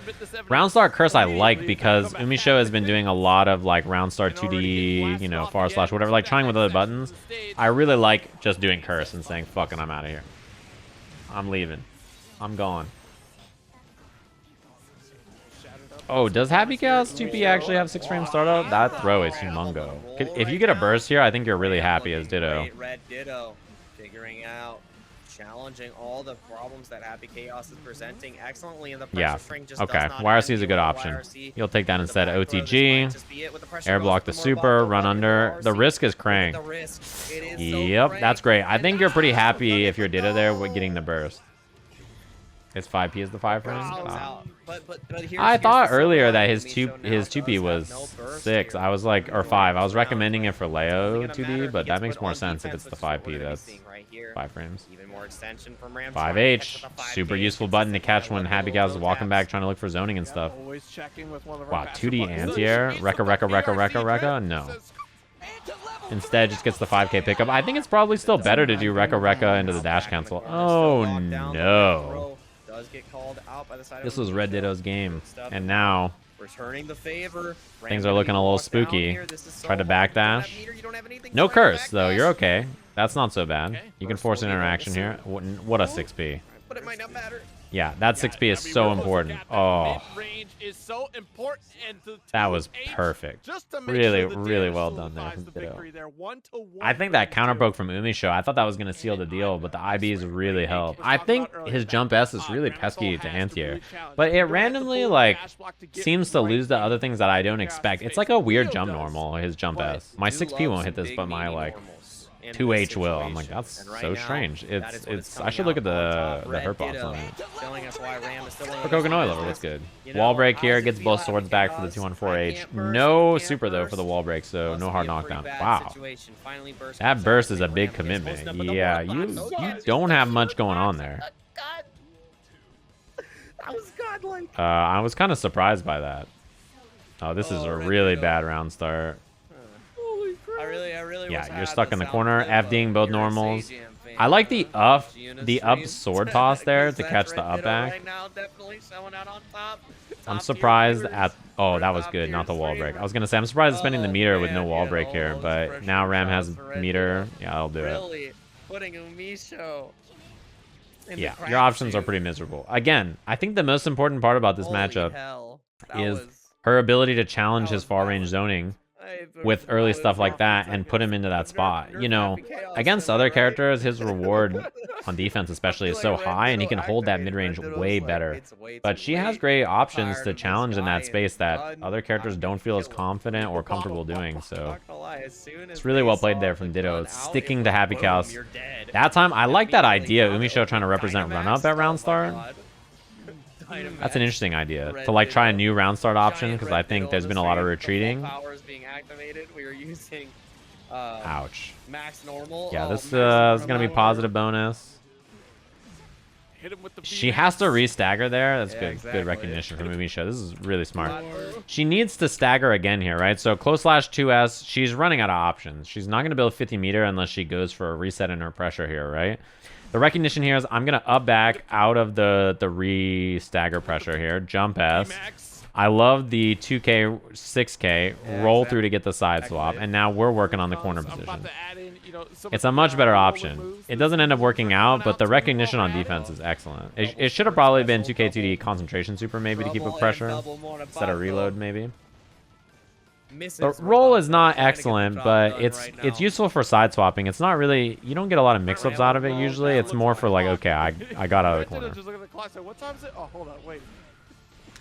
Round start curse I like because Umisho has been doing a lot of like round start 2D, Far/ whatever, like trying with other buttons. I really like just doing curse and saying, fuck it, I'm out of here. I'm leaving. I'm gone. Oh, does Happy Chaos 2P actually have 6 frame startup? That throw is humongo. If you get a burst here, I think you're really happy as Ditto. RedDitto figuring out, challenging all the problems that Happy Chaos is presenting excellently, and the pressure string just Okay. does not YRC is a end. good option. YRC, You'll take that the instead. back throw, this might OTG. just be it with the pressure Air goes block to the Morbato, super, run running under. RC The risk is with crank. the risk. It is so Yep, crank. that's great. I And think you're pretty now happy the if you're Ditto there with getting the burst. It's 5P is the 5 frame? Burst goes Wow. out. But I here's thought the silver earlier that lining. his Umisho now 2P does was have no burst 6. here. I was like, or 5. I was recommending it for Only Leo gonna matter 2D, if but he that gets makes put more on sense if defense, it's the which is what we're 5P. gonna be That's seeing right here. 5 frames. Even more extension from Ram. 5H. Super useful button to catch when Happy Cows is walking back trying to look for zoning and stuff. Always checking with one of our Wow, faster 2D buttons. anti-air? Rekka? No. Instead, just gets the 5K pickup. I think it's probably still better to do Rekka into the dash cancel. Oh, no. This was RedDitto's game. And now, returning the favor. things are looking a little spooky. Try to backdash. No curse, though. You're okay. That's not so bad. You can force an interaction here. What a 6P. But it might not matter. Yeah, that 6P is so important. Oh, Is so important, and that was perfect. Really well done there from Ditto. I think that counter poke from Umisho, I thought that was going to seal the deal, but the IBs really help. I think his jump S is really pesky to anti-air, but it randomly, like, seems to lose the other things that I don't expect. It's like a weird jump normal, his jump S. My 6P won't hit this, but my, like, 2H will. I'm like, that's so strange. It's. I should look at the hurt box on it. For Coconut level, that's good. Wall break here, gets both swords back for the 2-1-4H. No super though for the wall break, so no hard knockdown. Wow. That burst is a big commitment. Yeah, you don't have much going on there. I was kind of surprised by that. Oh, this is a really bad round start. Yeah, you're stuck in the corner, FDing both normals. I like the up sword toss there to catch the up back. I'm surprised at... Oh, that was good, not the wall break. I was going to say, I'm surprised at spending the meter with no wall break here, but now Ram has meter. Yeah, I'll do it. Yeah, your options are pretty miserable. Again, I think the most important part about this matchup is her ability to challenge his far range zoning with early stuff like that and put him into that spot. You know, against other characters, his reward on defense especially is so high, and he can hold that mid-range way better. But she has great options to challenge in that space that other characters don't feel as confident or comfortable doing. So it's really well played there from Ditto, sticking to Happy Cows. That time, I like that idea, Umisho trying to represent run-up at round start. That's an interesting idea, to like try a new round start option, because I think there's been a lot of retreating. Ouch. Yeah, this is going to be positive bonus. She has to re-stagger there. That's good recognition from Umisho. This is really smart. She needs to stagger again here, right? So close slash 2S, she's running out of options. She's not going to build 50 meter unless she goes for a reset in her pressure here, right? The recognition here is I'm going to up back out of the re-stagger pressure here. Jump S. I love the 2K, 6K, roll through to get the side swap, and now we're working on the corner position. It's a much better option. It doesn't end up working out, but the recognition on defense is excellent. It should have probably been 2K, 2D concentration super maybe to keep up pressure instead of reload maybe. The roll is not excellent, but it's useful for side swapping. It's not really, you don't get a lot of mix-ups out of it usually. It's more for like, okay, I got out of the corner.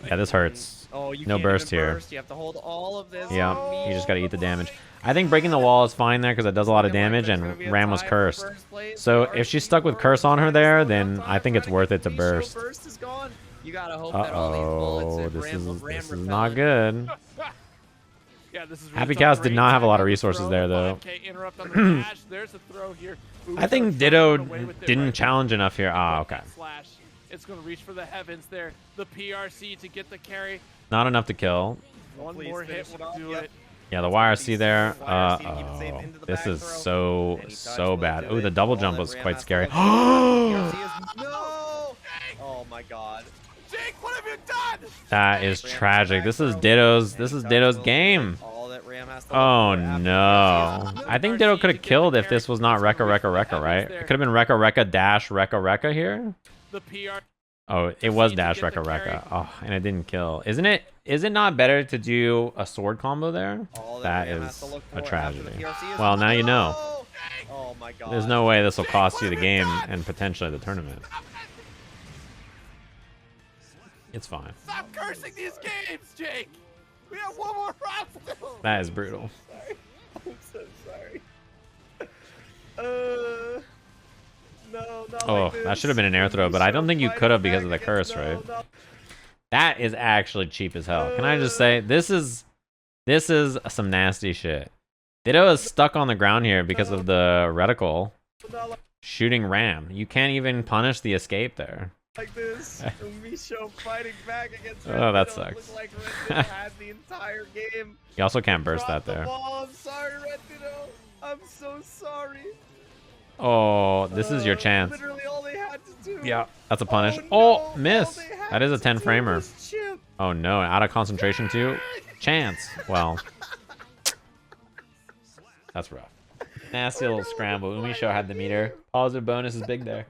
Yeah, this hurts. No burst here. You have to hold all of this. Yeah, you just gotta eat the damage. I think breaking the wall is fine there because it does a lot of damage, and Ram was cursed. So if she's stuck with curse on her there, then I think it's worth it to burst. Uh-oh, this is not good. Happy Cows did not have a lot of resources there, though. I think Ditto didn't challenge enough here. Ah, okay. It's going to reach for the heavens there. The PRC to get the carry. Not enough to kill. One more hit will do it. Yeah, the YRC there. Uh-oh. This is so bad. Oh, the double jump was quite scary. Oh my god. Jake, what have you done? That is tragic. This is Ditto's game. Oh no. I think Ditto could have killed if this was not Rekka, right? It could have been Rekka dash Rekka here. The PR Oh, it was dash Rekka Rekka. Oh, and it didn't kill. Isn't it? Is it not better to do a sword combo there? That is a tragedy. Well, now you know. Oh my god. There's no way this will cost you the game and potentially the tournament. It's fine. Stop cursing these games, Jake! We have one more round still! That is brutal. I'm so sorry. No, not Oh, like this. that should have been an air throw, but I don't think you could have because of the curse, right? No. That is actually cheap as hell. Can I just say, this is some nasty shit. Ditto is stuck on the ground here because of the reticle shooting Ram. You can't even punish the escape there. Like this, Umisho fighting back against Oh, that RedDitto. sucks. Looked like RedDitto had the entire game. You also can't burst Dropped that the there. ball. I'm sorry, RedDitto. I'm so sorry. Oh, this is your chance. Literally all they had to do. Yeah, that's a punish. Oh, Oh, no. miss. All they had That is a to 10 do framer. was chip. Oh no, out of concentration too? Chance. Well, that's rough. Nasty little scramble. Umisho had the meter. Positive bonus is big there.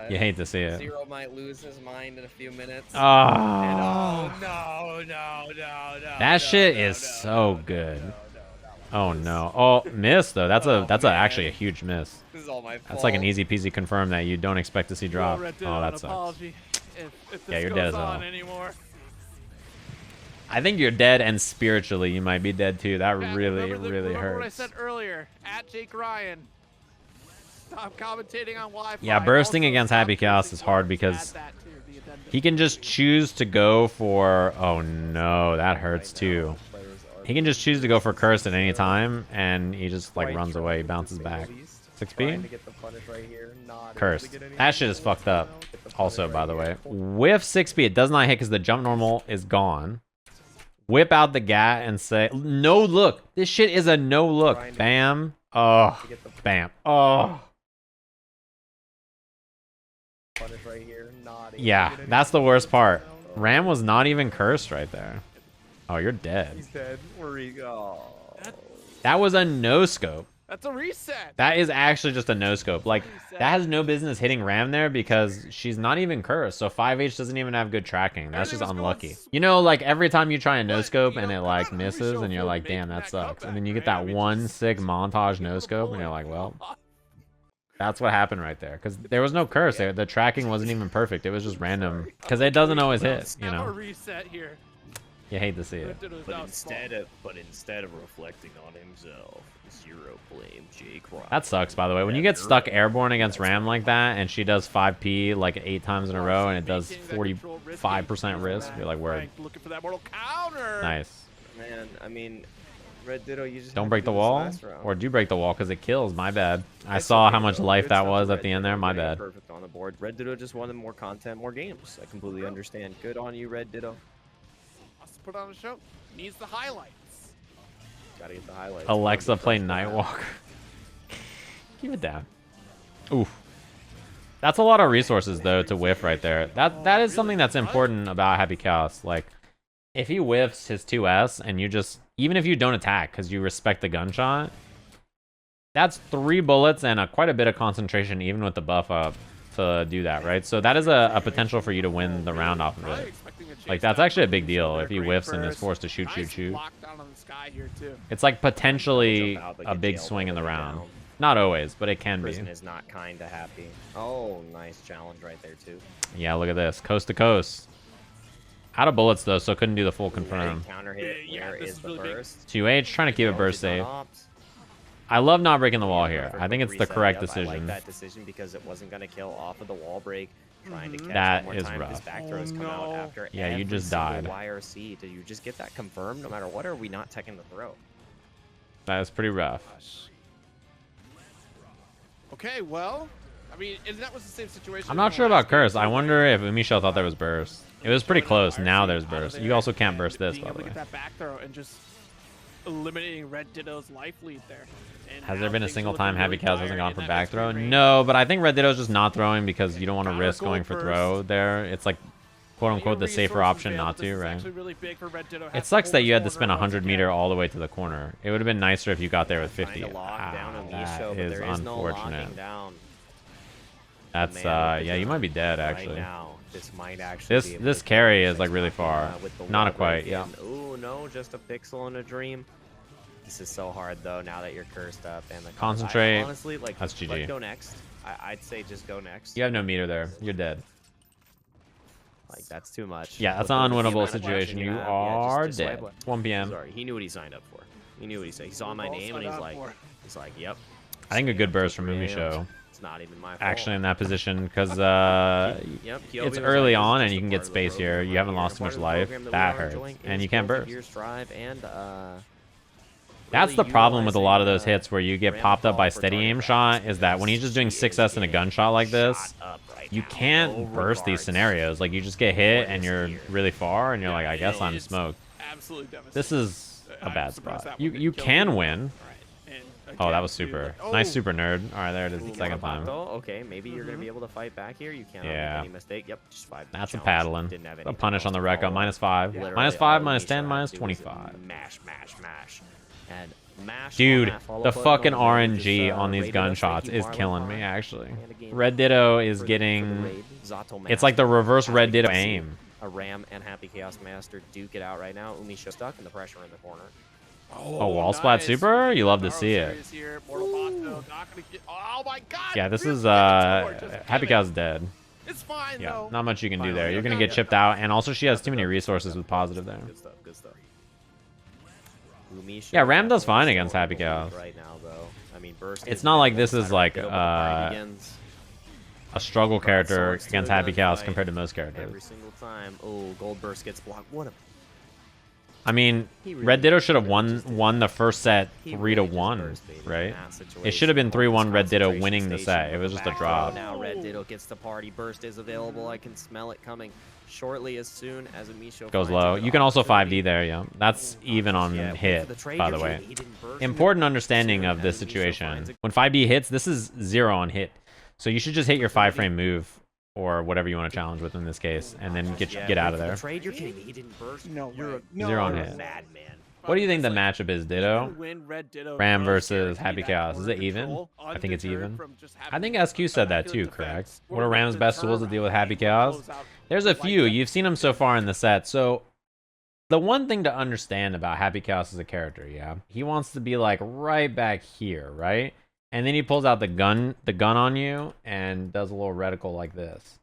You hate to see it. Zero might lose his mind in a few minutes. Oh, And no. that shit is so good. Oh no. Oh, miss though. That's actually a huge miss. This is all my fault. That's like an easy peasy confirm that you don't expect to see drop. Well, Oh, that an sucks. apology if Yeah, this you're goes dead as on hell. anymore. I think you're dead, and spiritually you might be dead too. That Chat, really remember what I hurts. said earlier. At Jake Ryan. Stop commentating on Wi-Fi. Yeah, bursting Also, against stop Happy Chaos cursing is hard words. because Add that to the addendum. he can just choose to go for... Oh no, that hurts too. He can just choose to go for curse at any time, and he just like runs away, he bounces back. 6 Trying speed? to get the punish right here. Not able Curse. to get any That shit is damage. fucked up. Get the punish Also, right by the way, here. whiff 6 speed. It does not hit because the jump normal is gone. Whip out the gat and say, no look. This shit is a no look. Bam. Oh, To get the bam. Oh. punish right here. Not able to Yeah, get any that's the worst part. damage. Ram was not even cursed right there. Oh, you're dead. He's dead. Where he go? That was a no scope. That's a reset. That is actually just a no scope. Like, that has no business hitting Ram there because she's not even cursed. So 5H doesn't even have good tracking. That's just unlucky. You know, like every time you try a no scope and it like misses and you're like, damn, that sucks. And then you get that one sick montage no scope and you're like, well, that's what happened right there. Because there was no curse there. The tracking wasn't even perfect. It was just random. Because it doesn't always hit, you Have a know. reset here. You hate to see it. RedDitto's But now instead of reflecting on himself, Zero blamed Jake Ryan. That sucks, by the way. When you get stuck airborne against Ram like that, and she does 5P like 8 times in a row, and it does 45% risk, you're like, word. Frank looking for that mortal counter. Nice. Man, I mean, RedDitto, you just Don't had break to the do this wall, last round. or do break the wall because it kills. My bad. I It's saw okay, how much though. life Good that stuff was for at the end there. RedDitto, My getting it bad. Perfect on the board. RedDitto just wanted more content, more games. I completely understand. Good on you, RedDitto. Let's put on a show. Needs the highlights. Gotta get the highlights. Alexa, play First round. Nightwalker. Keep it down. Oof. That's a lot of resources though to whiff right there. That is something that's important about Happy Chaos. Like, if he whiffs his 2S and you just, even if you don't attack because you respect the gunshot, that's 3 bullets and quite a bit of concentration even with the buff up to do that, right? So that is a potential for you to win the round off of Probably it. expecting a Like, chase that's down actually a from big Umisho deal there. if he Great whiffs and is first. forced to shoot. Nice lockdown on the sky here too. It's like potentially Jump out, but a get big jailed swing in all the way round. down. Not always, but it can be. Prison is not kind of happy. Oh, nice challenge right there too. Yeah, look at this. Coast to coast. Out of bullets, though, so couldn't do the full Ooh, confirm. big counter hit. Yeah, Where this is is the really big. burst? 2H, trying to keep it No, burst did not safe. opt. I love not breaking the wall here. Perfect I think quick it's the reset. correct Yep, I like decision. that decision because it wasn't going to kill off of the wall break. Trying to catch That one more is time. His rough. back throws come out no. after Yeah, you every just single died. YRC. Did you just get that confirmed no matter what, or are we not teching the throw? That is pretty rough. Okay, well, I mean, and that was the same situation. I'm in not the sure last about curse. game, I too, wonder right? if Umisho thought there was burst. It was pretty close. Now there's burst. You also can't burst this, being by able the to way. get that back throw and just eliminating RedDitto's life lead there. And Has now there been a things are single looking time Happy really Cows dire hasn't gone in for that back mid-screen throw? range. No, but I think RedDitto's just not throwing because you don't want to Gotta risk go going for first. throw there. It's like, quote unquote, the safer Resources option not available. This to, is right? actually really big for RedDitto. Has It to sucks hold that his you had to corner spin once 100 again. meter all the way to the corner. It would have been nicer if you got there with 50. Trying to lock down that Umisho, but is there is no unfortunate. locking down. That's Man, yeah, you might be dead right actually. now, this might actually be able This to carry finish is like really this far. with the Not wall quite, break yeah. in. Ooh, no, just a pixel in a dream. This is so hard though. Now that you're cursed up and the Concentrate. honestly, like, That's GG. like, go next. I'd say just go next. You have no meter there. You're dead. Like that's too much. Yeah, that's With an the unwinnable amount of situation. pressure You have, are just dead. swipe left. 1 p.m. Sorry, he knew what he signed up for. He knew what he said. He saw my All name and signed up for. he's like, yep. I think a good burst from 3 Umisho. a.m. It's not even my fault. Actually, in that position, because Yep, Kyobi it's was early like, on this and is you can just a get part of the space here. program You haven't right lost too here. much Part of the life. program we That are hurts. enjoying And is you can't Stealthy burst. Gears Drive and That's really the problem with a lot of those utilizing, hits where you get popped up Ramlethal by for steady target aim practice shot is that when he's because just doing she 6S is in a getting gunshot like this, shot up right you now. can't No burst these regards scenarios. Like, you just get hit and you're here. really far and you're like, I guess Yeah, I'm it's smoked. Absolutely devastating. This is a I'm bad surprised spot. that You one you didn't kill can me. win. Right. And Oh, that again, was dude, super. like, Nice oh, super nerd. All right, there it is. Ooh, The second time. Monobato. Okay, maybe you're gonna be able to fight back here. You can't Yeah. make any mistake. Yep, just 5. That's a challenge. paddling. Didn't have A anything punish else on the to reco. follow up. -5. Literally, -5, all -10, Umisho had to do was -25. Mash, mash, mash, and mash. Dude, on that follow the up fucking going over, RNG just, on these rated us gunshots thank you, is Marlon killing me, Farr. actually. And a game RedDitto is for the getting... raid. Zato It's Master. like the reverse As we can RedDitto see, aim. A Ram and Happy Chaos Master duke it out right now. Umisho stuck in the pressure in the corner. Oh, wall splat super? You love to see it. Here. Mortal Bato, not gonna get, oh my god! Yeah, this Real is, second tour, just Happy kidding. Cow's dead. It's fine Yeah, though. not much you can do Finally, there. You're gonna okay. get chipped out, and also she has too many resources with positive there. Good stuff, good stuff. Umisho Yeah, Ram does fine definitely against still Happy in the lead Cows. right now, though. I mean, Burst It's is not like minimal this is inside like, of the middle, but the party begins. A struggle character Swords to against a Happy Cows gunfight compared to most Every characters. single time. Oh, Gold Burst gets blocked. What a... I mean, He really- RedDitto should have he really just did won the first set He 3-1, really just burst baited in right? that situation. It should have been All this 3-1 RedDitto concentration winning the set. station It was in just the a back drop. row. Now RedDitto gets the party. Burst is available. I can smell it coming shortly as soon as Umisho Goes finds low. an You can also opportunity. 5D there, yeah. That's even on Yeah, wait hit, for the trade. by You're the way. kidding. He didn't burst. Important understanding of this As Umisho situation. finds it. When 5D hits, this is 0 on hit. So you should just hit your 5-frame move, or whatever you want to challenge with in this case, and then Yeah, get wait out of for the there. trade. You're kidding me. He didn't burst. No You're way. a, 0 on you're a hit. madman. What do you think the It's like, matchup is, Ditto? even when Red Ram Ditto does versus guarantee Happy that Chaos. Is corner it even? control, I think it's undeterred even. from just I having think SQ said that immaculate too, defense, correct? or What are Ram's the best tools to turnaround, deal with Happy like, Chaos? close out There's a like few. that. You've seen them so far in the set. So the one thing to understand about Happy Chaos as a character, yeah, he wants to be like right back here, right? And then he pulls out the gun on you and does a little reticle like this.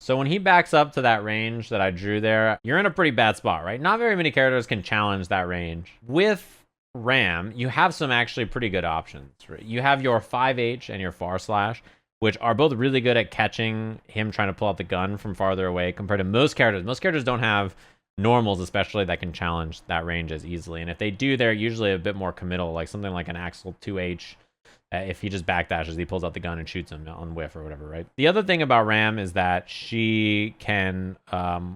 So when he backs up to that range that I drew there, you're in a pretty bad spot, right? Not very many characters can challenge that range. With Ram, you have some actually pretty good options. Right? You have your 5H and your far slash, which are both really good at catching him trying to pull out the gun from farther away compared to most characters. Most characters don't have normals, especially, that can challenge that range as easily. And if they do, they're usually a bit more committal, like something like an Axel 2H. If he just backdashes, he pulls out the gun and shoots him on whiff or whatever, right? The other thing about Ram is that she can,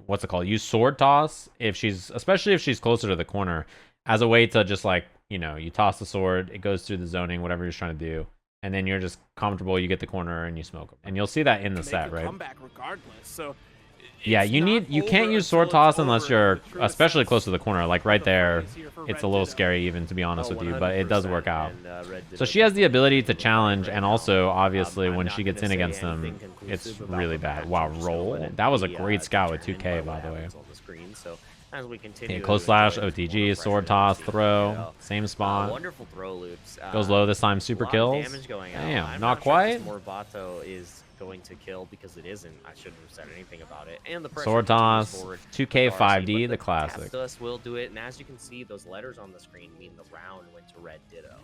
what's it called? Use sword toss especially if she's closer to the corner, as a way to just like, you know, you toss the sword, it goes through the zoning, whatever you're trying to do, and then you're just comfortable, you get the corner and you smoke them. And you'll see that in the Make set, a right? comeback regardless. So Yeah, it's you not can't over use sword until it's toss unless over. you're The true especially assess close to the corner, like right the there. plays here for It's Red a little Ditto. scary even, to be honest with you, but it does work out. Red So Ditto she has the gets ability to the fight challenge, right and now. also obviously I'm when not she gets gonna in say against them, anything it's conclusive about really the bad. match. Wow, I'm just gonna roll. let it That was a be, great scout with determined 2K, by by what the way. happens on the screen. So as we continue Yeah, to close slash, enjoy this OTG, more sword fresh toss, energy, throw, same spot. wonderful throw loops. Goes low this time, A super lot of kills. damage going out. Damn, I'm not sure if quite. this Morvato is going to kill because it isn't. I shouldn't have said anything about it. And the pressure Sword continues toss, forward 2K for RC, 5D, but the classic. Tap dust will do it, and as you can see, those letters on the screen mean the round went to Red Ditto.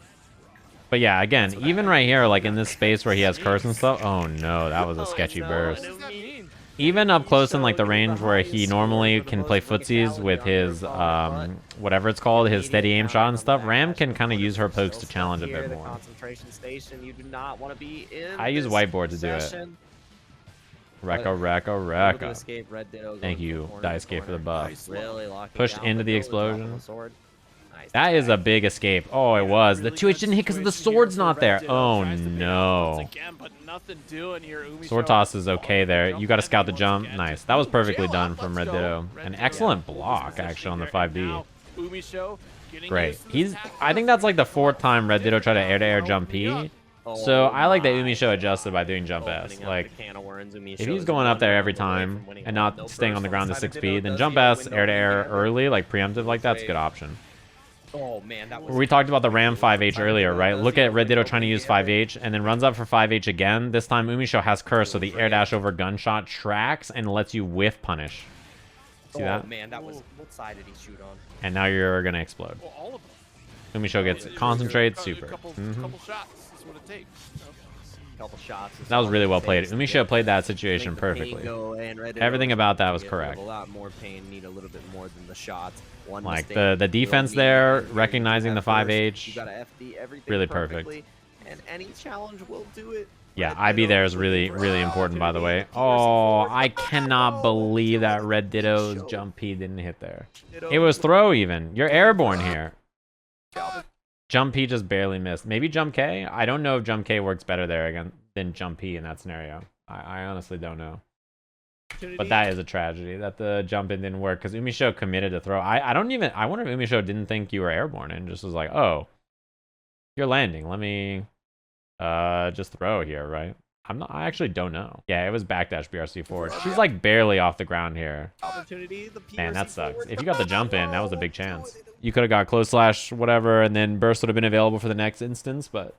But yeah, again, even right here, like in this space where he has curse and stuff. Oh no, that was a sketchy burst. What does that mean? Even up close in like the range where he normally can play footsies with his whatever it's called, his steady aim shot and stuff, Ram can kind of use her pokes to challenge a bit The more. concentration station, you do not want to be in. I use this whiteboard to do it. session. Rekka, Able to rekka. escape, Red Ditto going Thank to the you, corner, die escape for the buff. Nice. Really locking Pushed down into the Red Ditto, dropping explosion. the sword. Nice That is a attack. big escape. Oh, it was. The 2H didn't hit because the sword's not there. Oh no. Again, but nothing doing here. Umisho Sword toss is okay there. You got to scout the jump. Again. Nice. That was perfectly Chill done out, from let's Red go. Ditto. Red An Ditto excellent holds his block position actually on the here, and 5D. now Umisho getting Great. used to this He's. tactic. I think that's like the 4th time Red Ditto tried to air-to-air jump P, So I like that my Umisho adjusted by doing jump S. Opening up Like, the can of worms, Umisho if he's is going up one there round every away time from winning and all. not staying on the ground to Side of 6 speed, then Ditto jump does S the air to window air ever. early, like preemptive like that's a good option. Oh man, that was. We talked about the Ram 5H earlier, right? Look at RedDitto trying to use 5H and then runs up for 5H again. This time Umisho has curse, so the air dash over gunshot tracks and lets you whiff punish. See that? Oh man, that was. What side did he shoot on? And now you're gonna explode. Well, all of them. Umisho gets concentrated, super. Couple shots is what it takes. Couple shots. is That was all really it well played. takes to Umisho get- played that Make situation the pain perfectly. go away, and RedDitto Everything about that was get correct. A lot more pain, need a little bit more than the shots. One Like mistake, the you defense don't need there, to recognizing the at first. 5H, You gotta FD everything really perfect. perfectly, and any challenge will do it. Yeah, RedDitto IB there is with really, the really first important, by the way. opportunity, Oh, forward. I cannot Oh, believe that Ditto RedDitto's showed. jump P didn't hit there. Ditto It was with throw even. You're airborne here. Calvin. Jump P just barely missed. Maybe jump K? I don't know if jump K works better there again than jump P in that scenario. I honestly don't know. But that is a tragedy that the jump in didn't work because Umisho committed to throw. I wonder if Umisho didn't think you were airborne and just was like, oh, you're landing. Let me just throw here, right? I actually don't know. Yeah, it was backdash BRC forward. She's like barely off the ground here. Opportunity. The Man, that PRC sucks. forward. If you got the jump in, that was a big chance. You could have got close slash whatever, and then burst would have been available for the next instance, but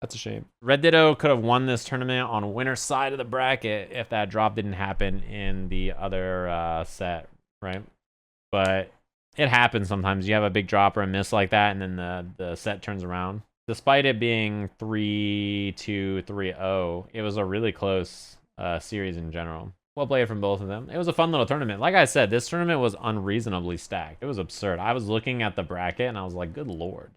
that's a shame. RedDitto could have won this tournament on winner's side of the bracket if that drop didn't happen in the other set, right? But it happens sometimes. You have a big drop or a miss like that, and then the set turns around. Despite it being 3-2, 3-0, it was a really close series in general. Well played from both of them. It was a fun little tournament. Like I said, this tournament was unreasonably stacked. It was absurd. I was looking at the bracket and I was like, good lord.